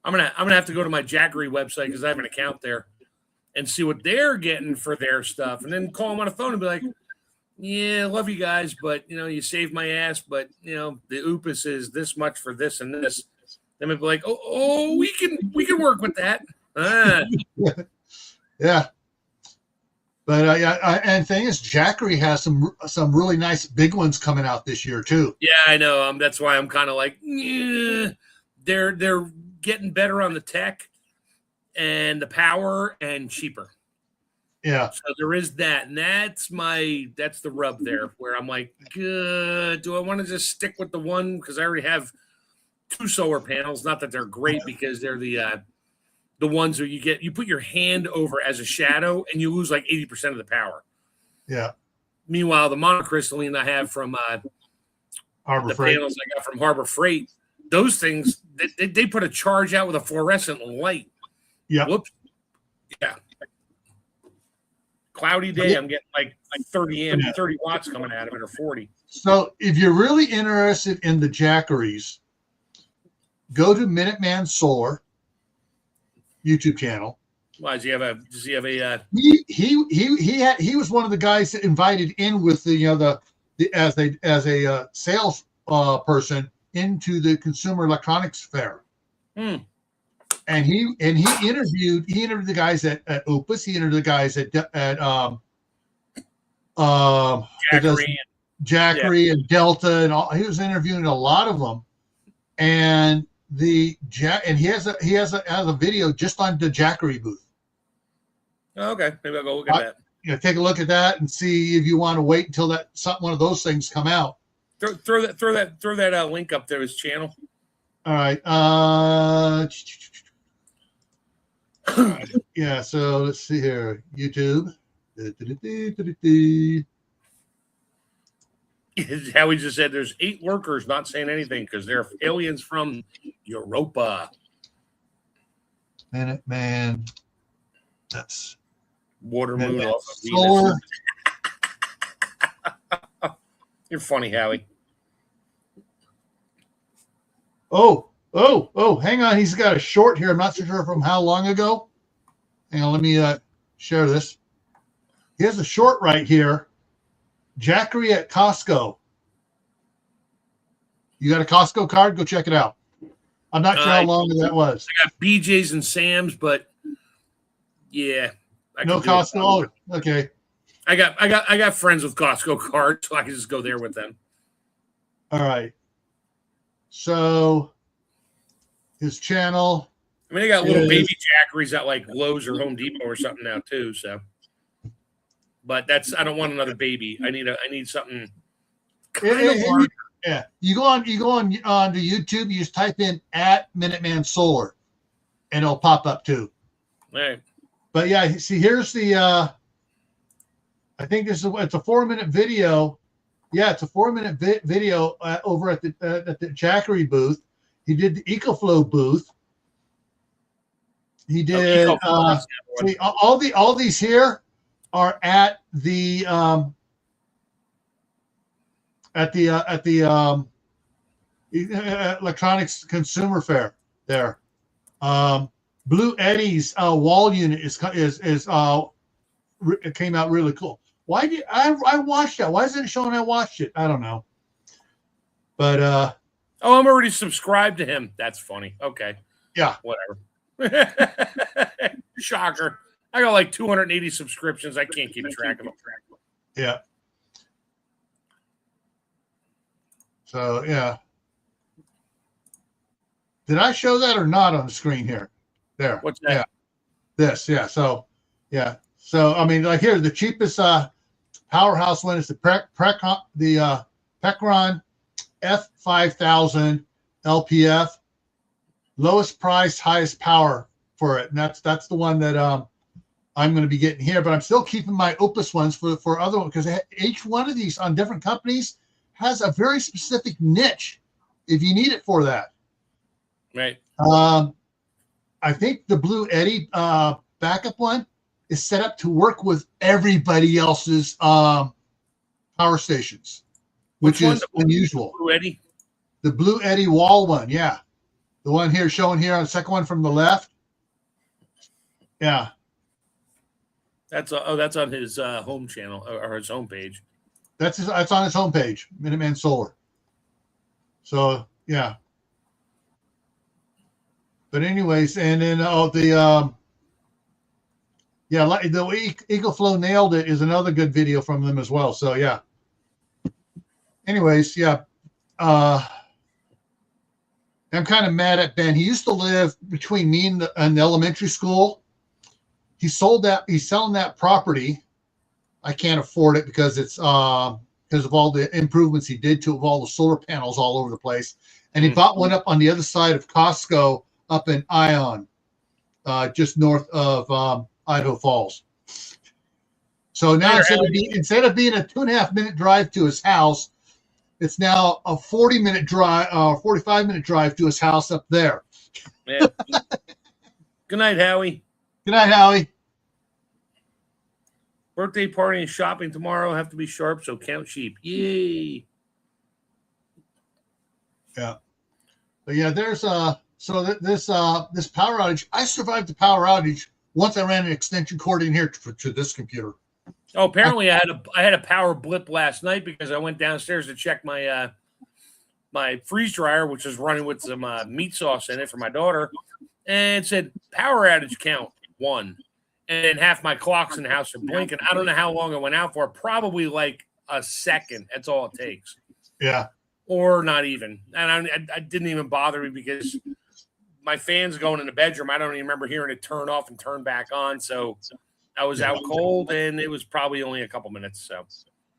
I'm gonna have to go to my Jackery website because I have an account there and see what they're getting for their stuff, and then call them on the phone and be like, "Yeah, love you guys, but you saved my ass, but the Opus is this much for this and this." Then they'd be like, "Oh, we can work with that." Yeah. But and the thing is, Jackery has some really nice big ones coming out this year too. Yeah, I know. That's why I'm kind of like, they're getting better on the tech and the power and cheaper. Yeah. So there is that, and that's the rub there, where I'm like, do I want to just stick with the one because I already have 2 solar panels? Not that they're great because they're the ones where you put your hand over as a shadow and you lose like 80% of the power. Yeah. Meanwhile, the monocrystalline I have from Harbor the Freight. panels I got from Harbor Freight, those things they put a charge out with a fluorescent light. Yeah. Whoops. Yeah. Cloudy day, I'm getting like 30 watts coming out of it, or 40. So if you're really interested in the Jackeries, go to Minuteman Solar YouTube channel. Why does he have a? He was one of the guys that invited in with the as a sales person into the Consumer Electronics Fair. And he interviewed the guys at Opus. He interviewed the guys at Jackery and Delta and all. He was interviewing a lot of them, and he has a video just on the Jackery booth. Oh, okay, maybe I'll go look at that. Take a look at that and see if you want to wait until one of those things come out. Throw that link up there, his channel. All right. Yeah. So let's see here. YouTube. How we just said there's 8 workers not saying anything because they're aliens from Europa. Minuteman. That's Water Moon off of Solar. Venus. You're funny, Howie. Oh, hang on. He's got a short here. I'm not so sure from how long ago. Hang on, let me share this. He has a short right here. Jackery at Costco. You got a Costco card? Go check it out. I'm not sure how long that was. I got BJ's and Sam's, but yeah. No Costco. Oh, okay. I got friends with Costco cards, so I can just go there with them. All right. So his channel. I mean, they got little baby Jackeries at like Lowe's or Home Depot or something now too. So, but I don't want another baby. I need something kind of larger. Yeah, you go on to YouTube. You just type in @Minuteman Solar, and it'll pop up too. All right. But yeah, see, here's the. I think it's a 4-minute video. Yeah, it's a 4-minute video over at the Jackery booth. He did the EcoFlow booth. He did see, all these here are at the Electronics Consumer Fair there. Blue Eddie's wall unit it came out really cool. Why did I watched that? Why isn't it showing I watched it? I don't know. But I'm already subscribed to him. That's funny. Okay. Yeah. Whatever. Shocker. I got like 280 subscriptions. I can't keep track of them. Yeah. So yeah. Did I show that or not on the screen here? There. What's that? Yeah. This. Yeah. So yeah. So I mean, like here, the cheapest powerhouse one is the Pecron F5000 LPF. Lowest price, highest power for it, and that's the one that I'm going to be getting here. But I'm still keeping my Opus ones for other ones because each one of these on different companies has a very specific niche if you need it for that. Right. I think the Blue Eddy backup one is set up to work with everybody else's power stations, which is unusual. Blue Eddy? The Blue Eddy wall one, yeah. The one here showing here on the second one from the left. Yeah. That's on his home channel or his homepage. That's on his homepage, Minuteman Solar. So yeah. But anyways, and then the EcoFlow Nailed It is another good video from them as well. So yeah. Anyways, yeah. I'm kind of mad at Ben. He used to live between me and the elementary school. He sold that. He's selling that property. I can't afford it because it's because of all the improvements he did to all the solar panels all over the place. And he bought one up on the other side of Costco up in Ion, just north of Idaho Falls. So now instead of being a 2.5 minute drive to his house, it's now a 40-minute drive, 45-minute drive to his house up there. Yeah. Good night, Howie. Good night, Howie. Birthday party and shopping tomorrow. Have to be sharp, so count sheep. Yay. Yeah. But yeah, there's this power outage. I survived the power outage once I ran an extension cord in here to this computer. Oh, apparently I had a power blip last night because I went downstairs to check my my freeze dryer, which was running with some meat sauce in it for my daughter, and it said power outage count 1. And half my clocks in the house are blinking. I don't know how long it went out for. Probably like a second. That's all it takes. Yeah. Or not even. And I didn't even bother me because my fan's going in the bedroom. I don't even remember hearing it turn off and turn back on. So I was out cold, and it was probably only a couple minutes. So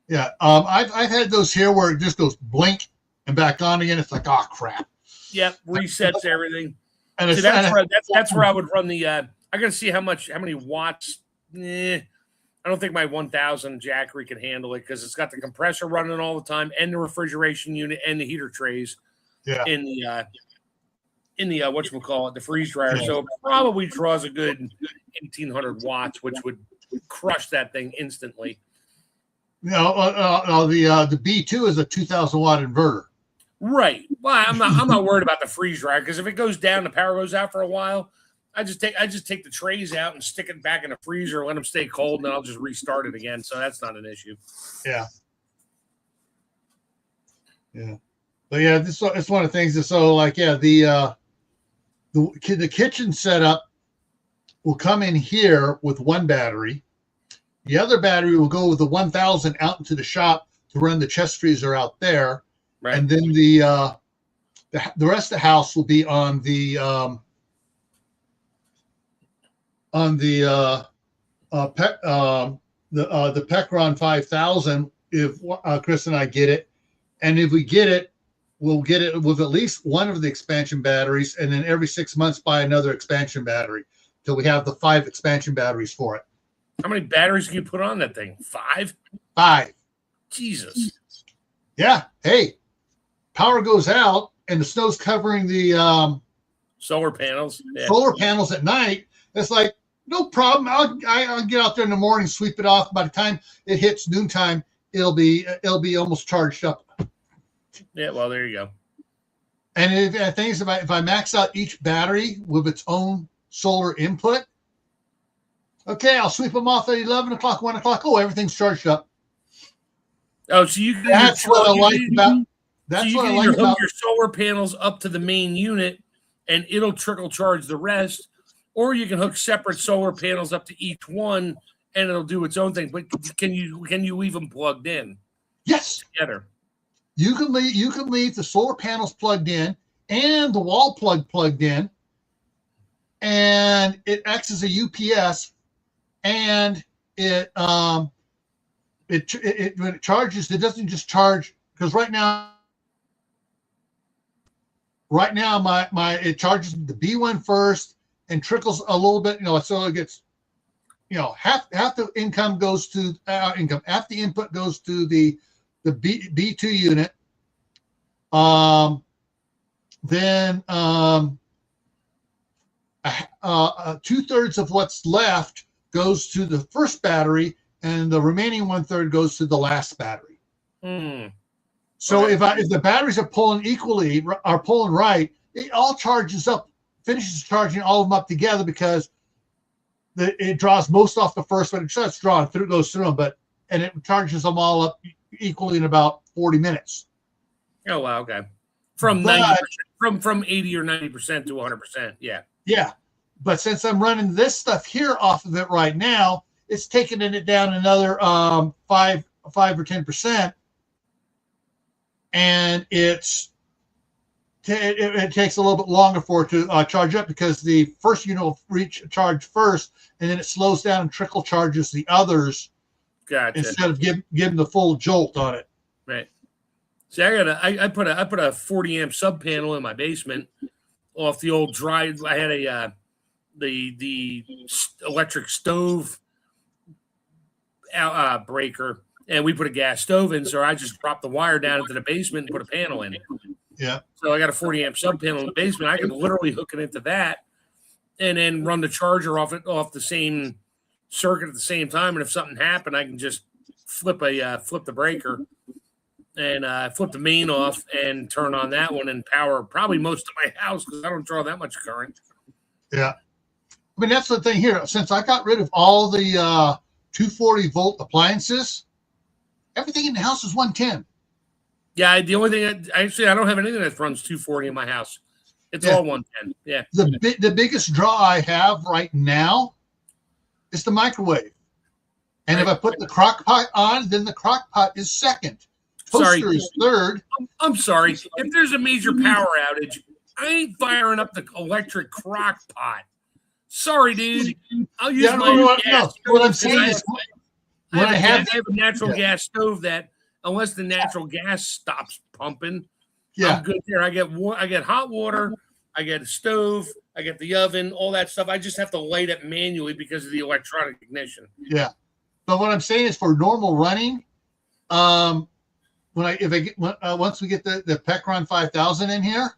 yeah, I've had those here where it just goes blink and back on again. It's like, oh crap. Yep, resets everything. And see, that's where I would run the. I got to see how many watts. I don't think my 1000 Jackery can handle it because it's got the compressor running all the time and the refrigeration unit and the heater trays. Yeah. In the whatchamacallit, the freeze dryer. Yeah. So it probably draws a good 1800 watts, which would crush that thing instantly. You know, the B2 is a 2000 watt inverter. Right. Well, I'm not worried about the freeze dryer because if it goes down, the power goes out for a while. I just take the trays out and stick it back in the freezer, let them stay cold, and then I'll just restart it again. So that's not an issue. Yeah. Yeah. But yeah, it's one of the things that the kitchen setup will come in here with one battery. The other battery will go with the 1000 out into the shop to run the chest freezer out there. Right. And then the rest of the house will be on the Pecron 5000 if Chris and I get it. And if we get it, we'll get it with at least one of the expansion batteries, and then every 6 months buy another expansion battery till we have the 5 expansion batteries for it. How many batteries can you put on that thing? 5? 5. Jesus. Yeah. Hey, power goes out and the snow's covering the solar panels. Yeah. Solar panels at night. It's like, no problem. I'll get out there in the morning, sweep it off. By the time it hits noontime, it'll be almost charged up. Yeah, well, there you go. And if I max out each battery with its own solar input, okay, I'll sweep them off at 11 o'clock, 1 o'clock. Oh, everything's charged up. Oh, so you can. That's what I like about. That's what I like about your solar panels up to the main unit, and it'll trickle charge the rest. Or you can hook separate solar panels up to each one, and it'll do its own thing. But can you leave them plugged in? Yes. Together. You can leave the solar panels plugged in and the wall plug plugged in, and it acts as a UPS, and it when it charges, it doesn't just charge, because right now it charges the B1 first and trickles a little bit, so it gets, half the income goes to half the input goes to the B2 unit. then 2/3 of what's left goes to the first battery, and the remaining 1/3 goes to the last battery. So Okay. if the batteries are pulling equally, are pulling right, it all charges up, finishes charging all of them up together, because it draws most off the first one. It starts drawing through, goes through them, and it charges them all up equally in about 40 minutes. Oh wow, okay. From 90%, from 80 or 90% to 100%. Yeah. Yeah. But since I'm running this stuff here off of it right now, it's taking it down another 5 or 10%. And it takes a little bit longer for it to charge up, because the first unit will reach charge first, and then it slows down and trickle charges the others. Gotcha. Instead of giving the full jolt on it. Right. See, I put a 40 amp sub panel in my basement off the old dry. I had the electric stove breaker, and we put a gas stove in, so I just dropped the wire down into the basement and put a panel in. Yeah. So I got a 40 amp sub panel in the basement. I could literally hook it into that, and then run the charger off the same circuit at the same time. And if something happened, I can just flip the breaker and flip the main off and turn on that one and power probably most of my house, because I don't draw that much current. Yeah. I mean, that's the thing here. Since I got rid of all the 240 volt appliances, everything in the house is 110. Yeah, the only thing I don't have anything that runs 240 in my house. It's all 110. Yeah. The biggest draw I have right now is the microwave. And if I put the crock pot on, then the crock pot is second. Toaster is third. I'm sorry. If there's a major power outage, I ain't firing up the electric crock pot. Sorry, dude. I'll use my gas. What I'm saying is, I have a natural gas stove that, unless the natural gas stops pumping, I'm good there. I get hot water, I get a stove, I get the oven, all that stuff. I just have to light it manually because of the electronic ignition. Yeah. But what I'm saying is, for normal running, once we get the Pecron 5000 in here,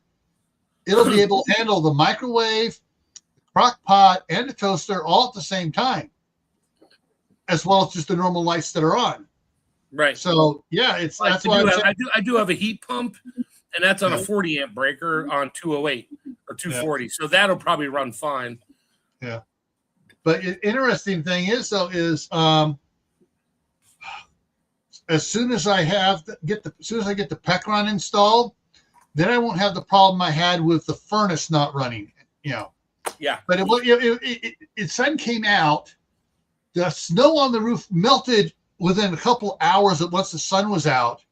it'll be able to handle the microwave, the crock pot, and the toaster all at the same time, as well as just the normal lights that are on. Right. So yeah, that's why I do have a heat pump, and that's on a 40 amp breaker on 208 or 240. So that'll probably run fine. Yeah. But interesting thing is, though, as soon as I get the Pecron installed, then I won't have the problem I had with the furnace not running. Yeah. But the sun came out, the snow on the roof melted within a couple hours once the sun was out,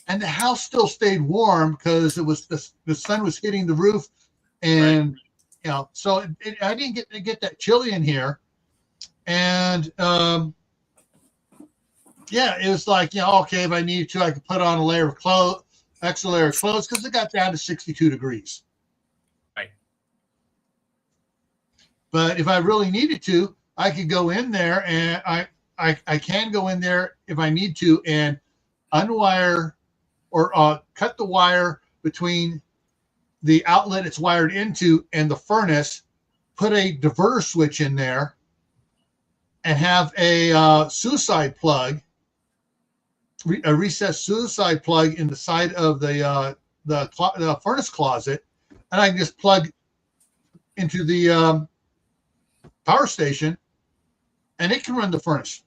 and the house still stayed warm because it was the sun was hitting the roof, and so I didn't get that chilly in here, and it was like, okay, if I needed to, I could put on extra layer of clothes, because it got down to 62 degrees. Right. But if I really needed to, I could go in there, and I can go in there if I need to and unwire or cut the wire between the outlet it's wired into and the furnace, put a diverter switch in there, and have a suicide plug, a recessed suicide plug in the side of the furnace closet, and I can just plug into the power station, and it can run the furnace.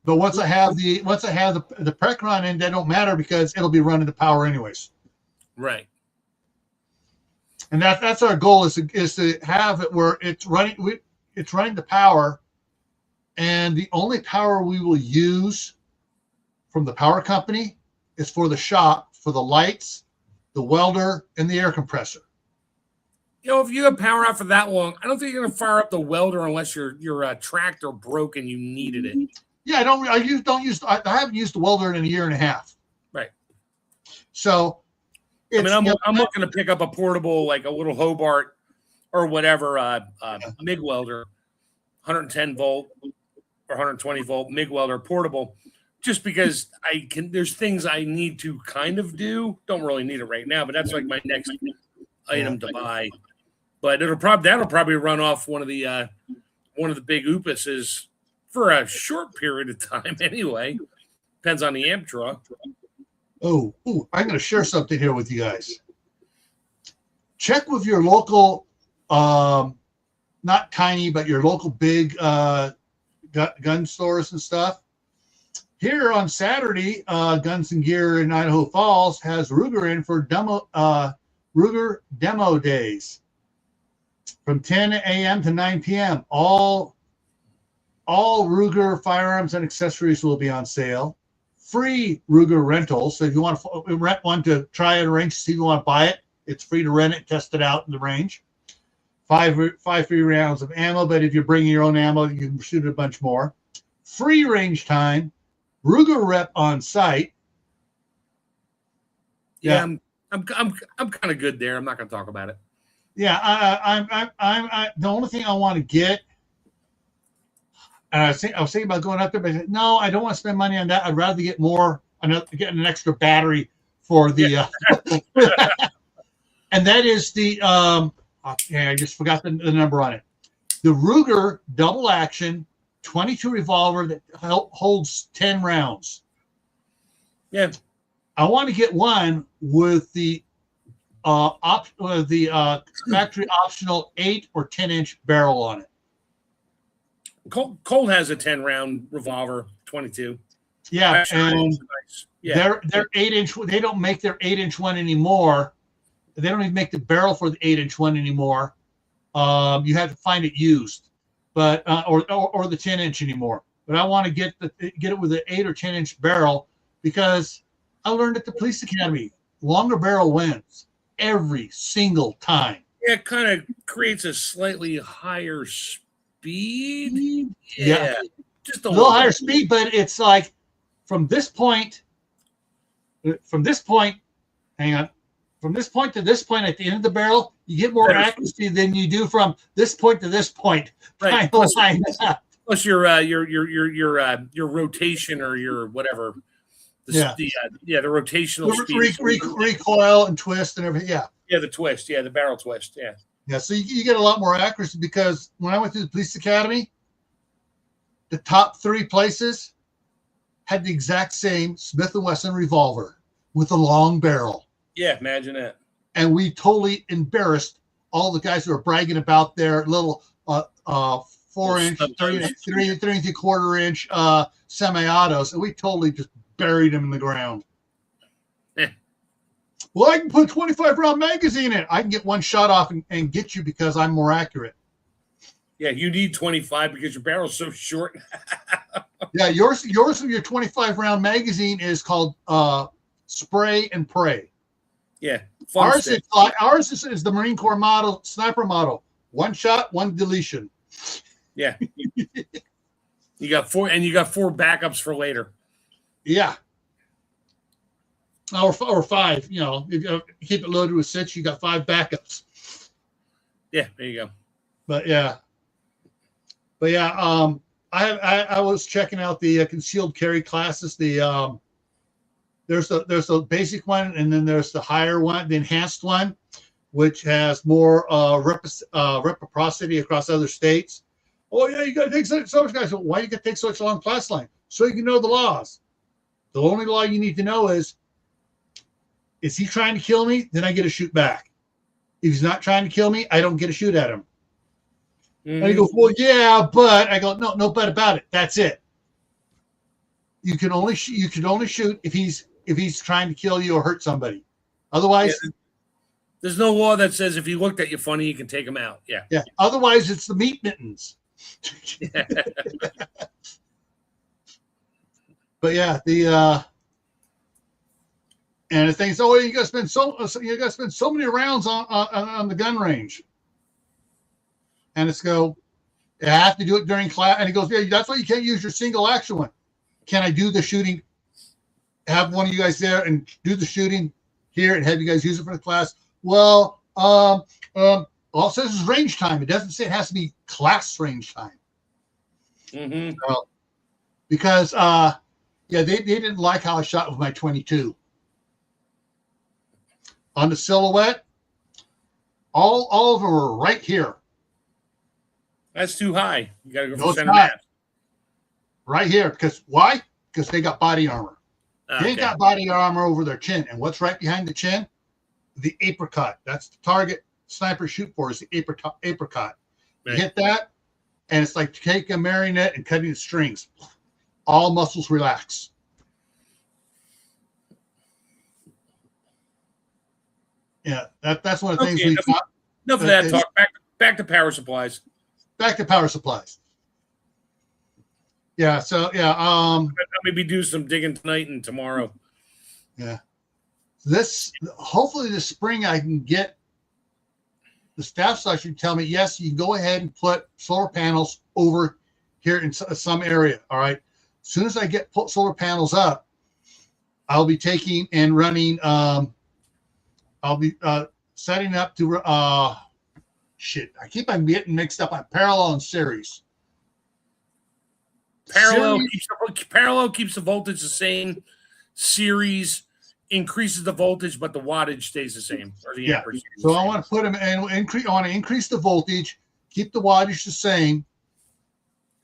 But once I have the Pecron in, that don't matter, because it'll be running the power anyways. Right. And that's our goal, is to have it where it's running the power, and the only power we will use from the power company is for the shop, for the lights, the welder, and the air compressor. If you have power out for that long, I don't think you're going to fire up the welder unless your tractor broke and you needed it. Yeah, I haven't used the welder in a year and a half. Right. So, I'm looking to pick up a portable, like a little Hobart or whatever, MIG welder, 110 volt or 120 volt MIG welder, portable, just because there's things I need to kind of do. Don't really need it right now, but that's like my next item to buy. But that'll probably run off one of the big Oopuses for a short period of time anyway. Depends on the amp draw. Oh, I'm going to share something here with you guys. Check with your local, not tiny, but your local big gun stores and stuff. Here on Saturday, Guns and Gear in Idaho Falls has Ruger in for Ruger demo days from 10 a.m. to 9 p.m. All Ruger firearms and accessories will be on sale. Free Ruger rentals. So if you want to rent one to try at a range, see if you want to buy it, it's free to rent it, test it out in the range. Five free rounds of ammo, but if you're bringing your own ammo, you can shoot a bunch more. Free range time. Ruger rep on site. Yeah, I'm kind of good there. I'm not going to talk about it. Yeah, I'm the only thing I want to get. And I was thinking about going up there, but I said, no, I don't want to spend money on that. I'd rather get get an extra battery for the. And that is the. I just forgot the number on it. The Ruger double action 22 revolver that holds 10 rounds. Yeah, I want to get one with the factory optional 8 or 10-inch barrel on it. Colt has a 10-round revolver, 22. Yeah, and nice. Yeah, their 8-inch. They don't make their 8-inch one anymore. They don't even make the barrel for the 8-inch one anymore. You have to find it used, but or the 10-inch anymore. But I want to get it with an 8 or 10-inch barrel because I learned at the police academy, longer barrel wins every single time. Yeah, it kind of creates a slightly higher speed. Yeah. Just a little higher speed, but it's like from this point, hang on. From this point to this point at the end of the barrel, you get more accuracy than you do from this point to this point. Right. Plus your rotation or your whatever. The rotational speed. Recoil and twist and everything. Yeah. Yeah, the twist. Yeah, the barrel twist. Yeah. Yeah, so you get a lot more accuracy because when I went through the police academy, the top 3 places had the exact same Smith & Wesson revolver with a long barrel. Yeah, imagine that. And we totally embarrassed all the guys who were bragging about their little 4-inch, 3.75-inch semi-autos, and we totally just buried them in the ground. Well, I can put a 25-round magazine in it. I can get one shot off and get you because I'm more accurate. Yeah, you need 25 because your barrel's so short. Yeah, yours with your 25-round magazine is called Spray and Pray. Yeah. Ours is the Marine Corps model, sniper model. One shot, one deletion. Yeah. You got 4 backups for later. Yeah. Or 5, if you keep it loaded with 6, you got 5 backups. Yeah, there you go. But yeah, I was checking out the concealed carry classes. There's the basic one, and then there's the higher one, the enhanced one, which has more reciprocity across other states. Oh yeah, you got to take so much, guys. Why you got to take such a long class line? So you can know the laws. The only law you need to know is he trying to kill me? Then I get to shoot back. If he's not trying to kill me, I don't get to shoot at him. Mm-hmm. And he goes, well, yeah, but I go, no but about it. That's it. You can only shoot if he's trying to kill you or hurt somebody. Otherwise, there's no law that says if he looked at you funny, you can take him out. Yeah. Yeah. Otherwise, it's the meat mittens. But yeah, and the thing is, you got to spend so many rounds on the gun range. And it's I have to do it during class. And he goes, yeah, that's why you can't use your single action one. Can I do the shooting? Have one of you guys there and do the shooting here and have you guys use it for the class? Well, all it says is range time. It doesn't say it has to be class range time. Mm-hmm. Because Yeah, they didn't like how I shot with my 22. On the silhouette, all of them were right here. That's too high. You got to go No, for it's center not. mass. Right here. Because why? Because they got body armor. Okay. They got body armor over their chin. And what's right behind the chin? The apricot. That's the target snipers shoot for, is the apricot. You Right. hit that, and it's like taking a marionette and cutting the strings. All muscles relax. Yeah, that's one of the things we got. Enough of that talk. Back to power supplies. Back to power supplies. Yeah, so yeah, I'll maybe do some digging tonight and tomorrow. Yeah. Hopefully this spring I can get the staff section tell me, yes, you can go ahead and put solar panels over here in some area. All right. As soon as I get solar panels up, I'll be taking and running. I'll be setting up to shit. I keep on getting mixed up on parallel and series. Parallel keeps the voltage the same. Series increases the voltage, but the wattage stays the same. Or the amperage. So I want to put them and increase. I want to increase the voltage, keep the wattage the same,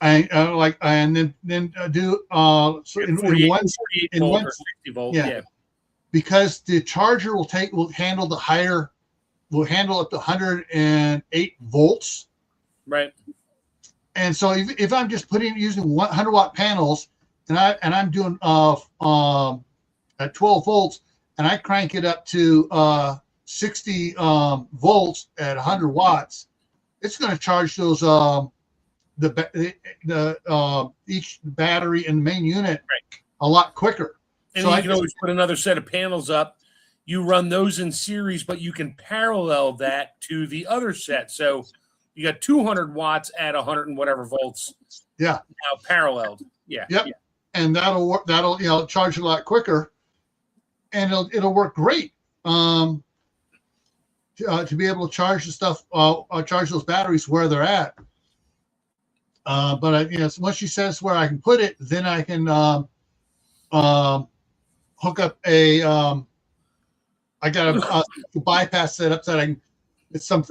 and then do so in 48 one volt or 60 volt. Yeah. Because the charger will handle up to 108 volts. Right. And so if I'm just using 100 watt panels and I'm doing at 12 volts and I crank it up to 60 volts at 100 watts, it's going to charge those each battery and the main unit a lot quicker. And so you can always put another set of panels up. You run those in series, but you can parallel that to the other set. So you got 200 watts at 100 and whatever volts. Yeah. Now paralleled. Yeah. Yep. Yeah. And that'll work. That'll charge a lot quicker, and it'll work great. To be able to charge the stuff, charge those batteries where they're at. But once she says where I can put it, then I can hook up a. I got a bypass set up so that I can. It's some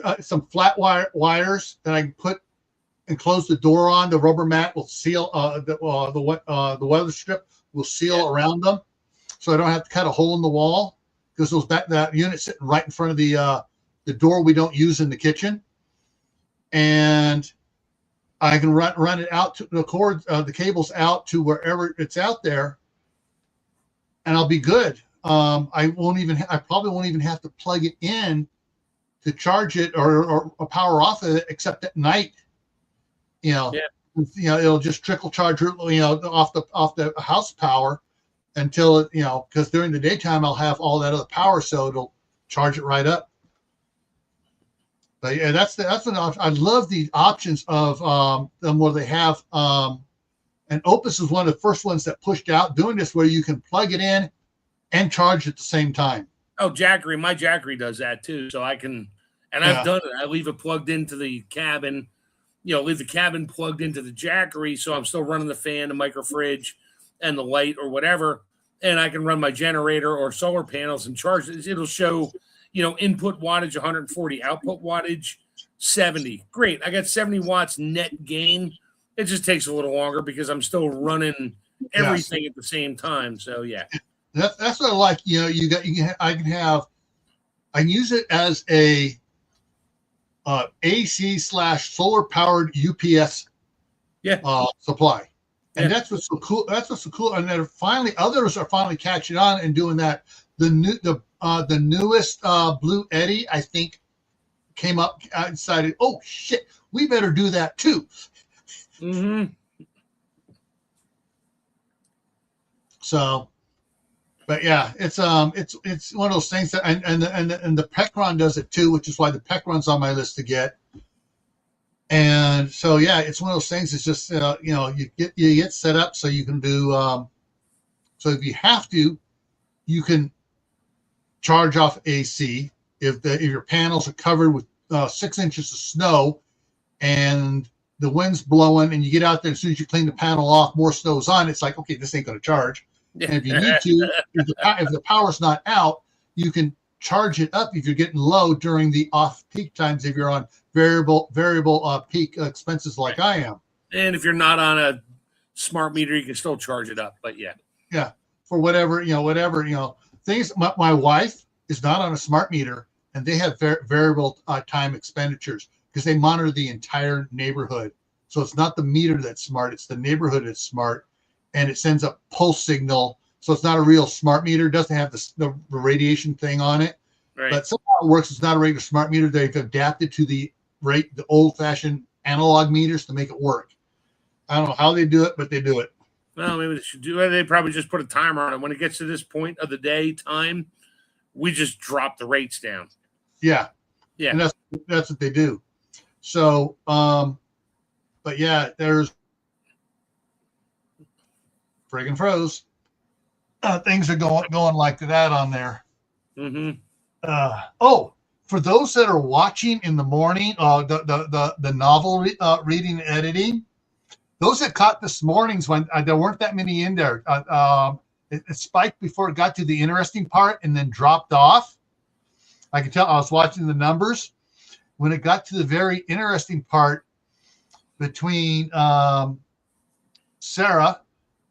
flat wires that I can put and close the door on. The rubber mat will seal the weather strip will seal around them, so I don't have to cut a hole in the wall because that unit's sitting right in front of the door we don't use in the kitchen, and I can run it out to the cord, the cables out to wherever it's out there, and I'll be good. I probably won't even have to plug it in to charge it or power off of it, except at night. It'll just trickle charge, off the house power until it, because during the daytime I'll have all that other power, so it'll charge it right up. But yeah, that's an option. I love the options of them where they have and Opus is one of the first ones that pushed out doing this, where you can plug it in and charge at the same time. Oh, Jackery, my Jackery does that too. So I can, and I've done it. I leave it plugged into the cabin, leave the cabin plugged into the Jackery. So I'm still running the fan, the micro fridge, and the light or whatever. And I can run my generator or solar panels and charge it. It'll show, input wattage 140, output wattage 70. Great. I got 70 watts net gain. It just takes a little longer because I'm still running everything at the same time. So yeah. That's what I like. I can use it as a AC / solar powered UPS supply, and that's what's so cool. That's what's so cool. And then others are finally catching on and doing that. The newest Blue Eddy, I think, came up. I decided, oh shit, we better do that too. Mm-hmm. So. But yeah, it's one of those things that and the Pecron does it too, which is why the Pecron's on my list to get. And so yeah, it's one of those things. It's just you get set up so you can do. So if you have to, you can charge off AC if your panels are covered with 6 inches of snow, and the wind's blowing and you get out there, as soon as you clean the panel off, more snow's on. It's like, okay, this ain't going to charge. And if you need to, if the power's not out, you can charge it up if you're getting low during the off-peak times if you're on variable peak expenses like I am. And if you're not on a smart meter, you can still charge it up. But yeah, for whatever things. My wife is not on a smart meter, and they have variable time expenditures because they monitor the entire neighborhood. So it's not the meter that's smart; it's the neighborhood that's smart, and it sends a pulse signal. So it's not a real smart meter. It doesn't have the radiation thing on it. right. But somehow it works. It's not a regular smart meter. They've adapted to the old-fashioned analog meters to make it work. I don't know how they do it, but they do it. Well, maybe they should do it. They probably just put a timer on it. When it gets to this point of the day time, we just drop the rates down. Yeah. And that's what they do. So, but yeah, there's friggin' froze. Things are going like that on there. Mm-hmm. For those that are watching in the morning, the novel reading and editing, those that caught this morning's when there weren't that many in there. It spiked before it got to the interesting part and then dropped off. I can tell I was watching the numbers. When it got to the very interesting part between Sarah,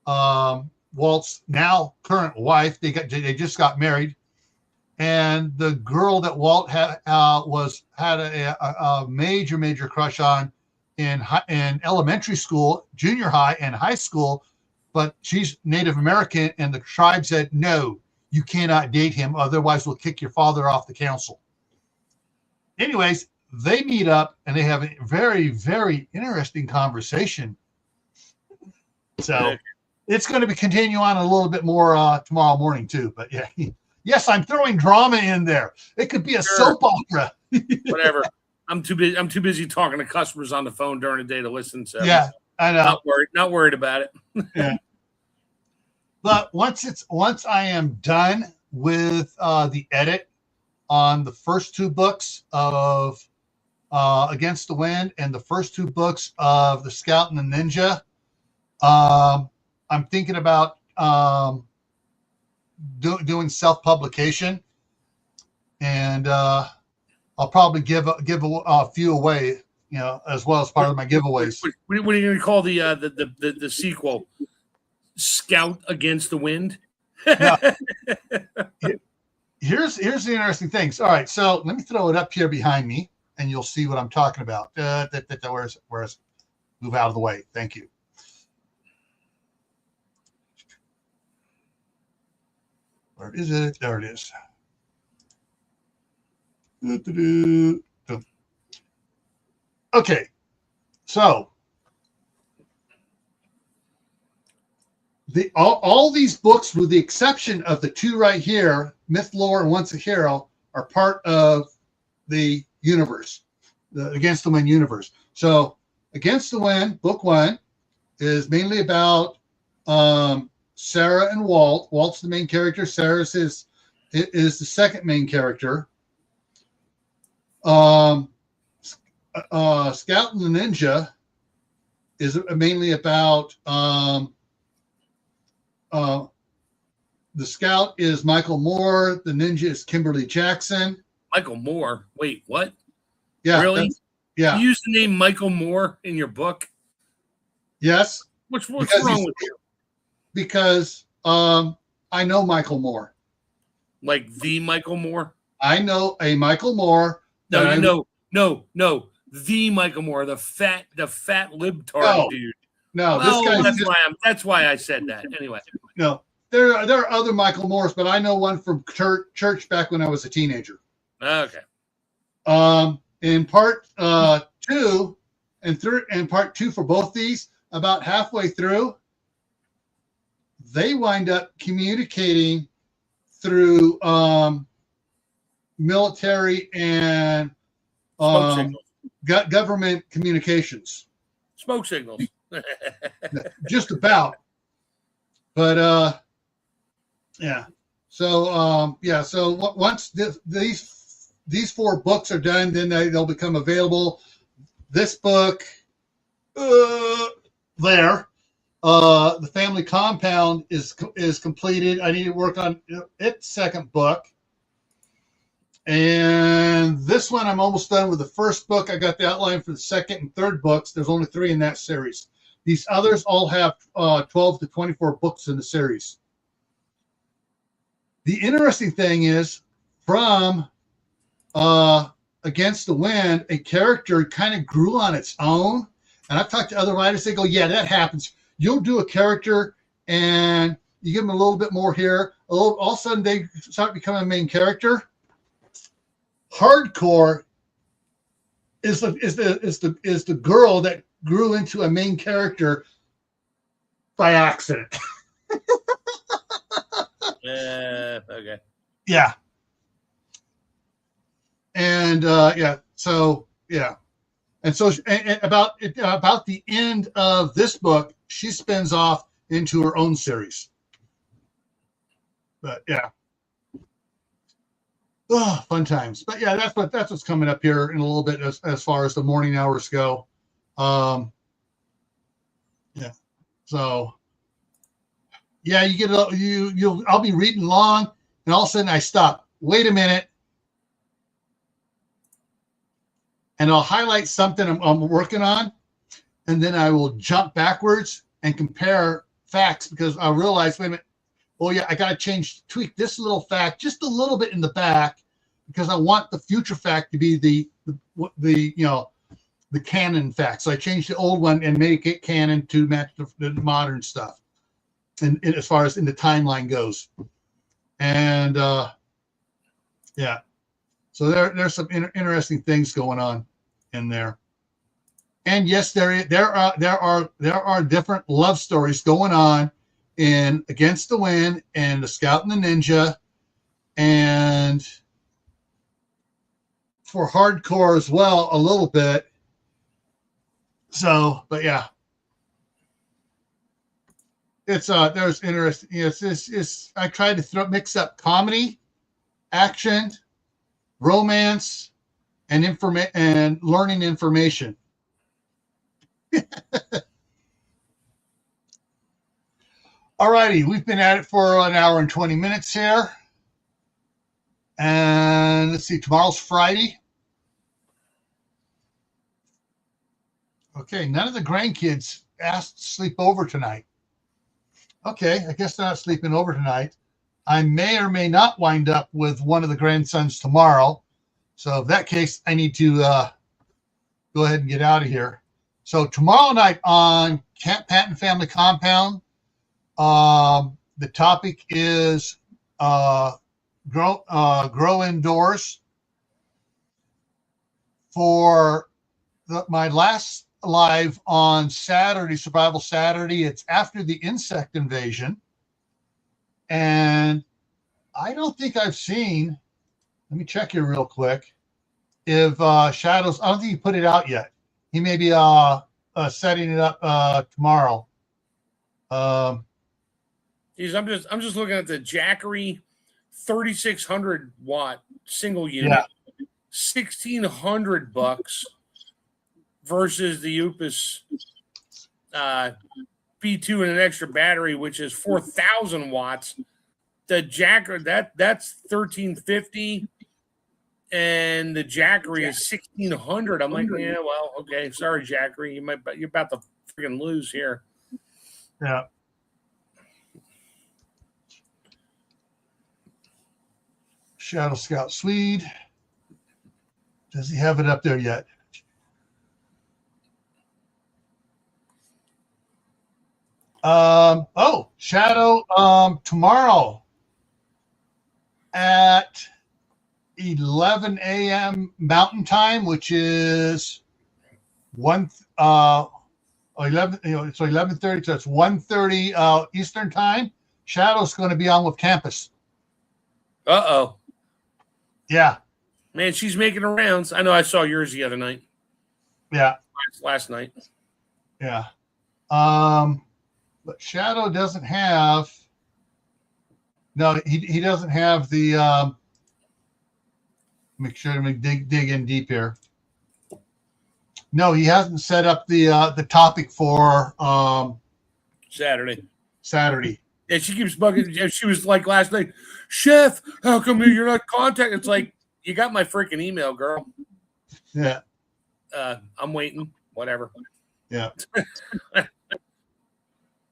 Walt's now current wife, they just got married, and the girl that Walt had a major crush on in elementary school, junior high, and high school, but she's Native American, and the tribe said, no, you cannot date him, otherwise we'll kick your father off the council. Anyways, they meet up, and they have a very, very interesting conversation. So it's going to continue on a little bit more tomorrow morning, too. But yeah, yes, I'm throwing drama in there. It could be a soap opera. Whatever. I'm too busy talking to customers on the phone during the day to listen. So yeah, I know. Not worried about it. Yeah. But once I am done with the edit on the first two books of Against the Wind and the first two books of The Scout and the Ninja, I'm thinking about doing self-publication, and I'll probably give a few away, as well as part of my giveaways. What are you going to call the sequel? Scout Against the Wind. Now, here's the interesting things. All right, so let me throw it up here behind me, and you'll see what I'm talking about. Where's move out of the way? Thank you. Where is it? There it is. Okay, so all these books, with the exception of the two right here, Myth, Lore, and Once a Hero, are part of the universe, the Against the Wind universe. So Against the Wind, book 1, is mainly about Sarah and Walt. Walt's the main character. Sarah is the second main character. Scout and the Ninja is mainly about the Scout is Michael Moore. The Ninja is Kimberly Jackson. Michael Moore? Wait, what? Yeah. Really? Yeah. You used the name Michael Moore in your book? Yes. What's wrong with you? Because I know Michael Moore. Like the Michael Moore? I know a Michael Moore. No. The Michael Moore, the fat libtard dude. No, that's why I said that. Anyway. No. There are other Michael Moores, but I know one from church back when I was a teenager. Okay. In part 2 and part 2 for both these, about halfway through, they wind up communicating through military and government communications. Smoke signals. Just about. But yeah. So so once these 4 books are done, then they'll become available. This book, there. The family compound is completed. I need to work on its second book. And this one, I'm almost done with the first book. I got the outline for the second and third books. There's only 3 in that series. These others all have 12 to 24 books in the series. The interesting thing is, from Against the Wind, a character kind of grew on its own. And I've talked to other writers. They go, yeah, that happens. You'll do a character and you give them a little bit more here. All of a sudden, they start becoming a main character. Hardcore is the girl that grew into a main character by accident. Okay. Yeah. And so about the end of this book, she spins off into her own series. But yeah. Oh, fun times. But yeah, that's what's coming up here in a little bit as far as the morning hours go. Yeah. So yeah, I'll be reading long, and all of a sudden I stop. Wait a minute. And I'll highlight something I'm working on, and then I will jump backwards and compare facts because I realize, wait a minute, oh yeah, I got to tweak this little fact just a little bit in the back because I want the future fact to be the canon fact. So I changed the old one and make it canon to match the modern stuff, and as far as in the timeline goes. And yeah, so there's some interesting things going on in there. And yes, there are different love stories going on in Against the Wind and The Scout and the Ninja, and for Hardcore as well a little bit. So, but yeah, it's there's interesting. It's I tried to mix up comedy, action, romance, and learning information. All righty, we've been at it for an hour and 20 minutes here. And let's see, tomorrow's Friday. Okay, none of the grandkids asked to sleep over tonight. Okay, I guess they're not sleeping over tonight. I may or may not wind up with one of the grandsons tomorrow. So in that case, I need to go ahead and get out of here. So tomorrow night on Camp Patton Family Compound, the topic is grow indoors. For my last live on Saturday, Survival Saturday, it's after the insect invasion. And I don't think I've seen, let me check here real quick, if Shadows, I don't think he put it out yet. He may be setting it up tomorrow. Geez, I'm just looking at the Jackery 3600 watt single unit, Yeah. $1,600 versus the Upus B2 and an extra battery, which is 4,000 watts. The Jacker that's 1,350, and the Jackery is 1,600. I'm like, yeah, well, okay, sorry, Jackery, you're about to freaking lose here. Yeah. Shadow Scout Swede. Does he have it up there yet? Shadow, tomorrow at 11 a.m. Mountain Time, which is 11. It's 11:30, so it's 1:30 Eastern Time. Shadow's going to be on with Campus. Uh-oh. Yeah. Man, she's making her rounds. I know I saw yours the other night. Yeah. Last night. Yeah. But Shadow doesn't have. No, he doesn't have the. Make sure to dig in deep here. No, he hasn't set up the topic for Saturday. Yeah, she keeps bugging. She was like last night, Chef, how come you're not contacting? It's like, you got my freaking email, girl. Yeah. I'm waiting. Whatever. Yeah.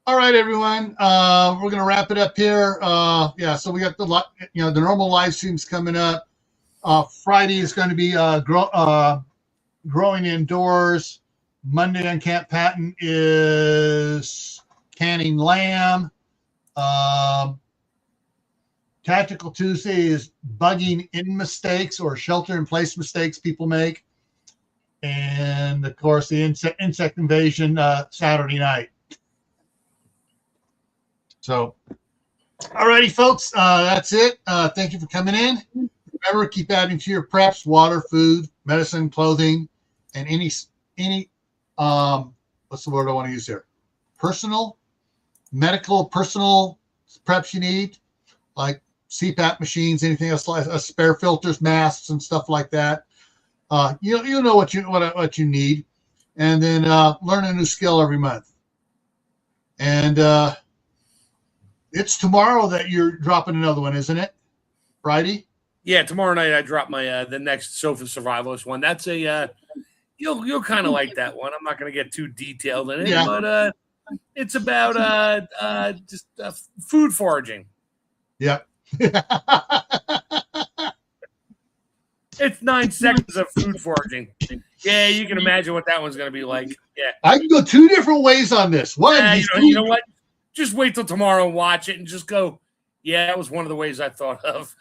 All right, everyone. We're gonna wrap it up here. Yeah. So we got the normal live streams coming up. Friday is going to be growing indoors. Monday on Camp Patton is canning lamb. Tactical Tuesday is bugging in mistakes or shelter in place mistakes people make. And of course, the insect invasion Saturday night. So, all righty, folks, that's it. Thank you for coming in. Remember, keep adding to your preps: water, food, medicine, clothing, and any what's the word I want to use here? Medical preps you need, like CPAP machines, anything else, like spare filters, masks, and stuff like that. You know what you need, and then learn a new skill every month. And it's tomorrow that you're dropping another one, isn't it? Friday? Yeah, tomorrow night I drop my the next Sofa Survivalist one. That's a you'll kind of like that one. I'm not going to get too detailed in it, but it's about just food foraging. Yeah. It's 9 seconds of food foraging. Yeah, you can imagine what that one's going to be like. Yeah, I can go two different ways on this. One, you know what? Just wait till tomorrow and watch it, and just go, yeah, that was one of the ways I thought of.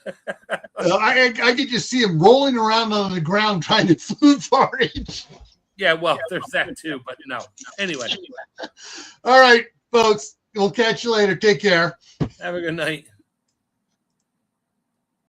I could just see him rolling around on the ground trying to food forage. Yeah, well, there's that too, but no. Anyway. All right, folks. We'll catch you later. Take care. Have a good night.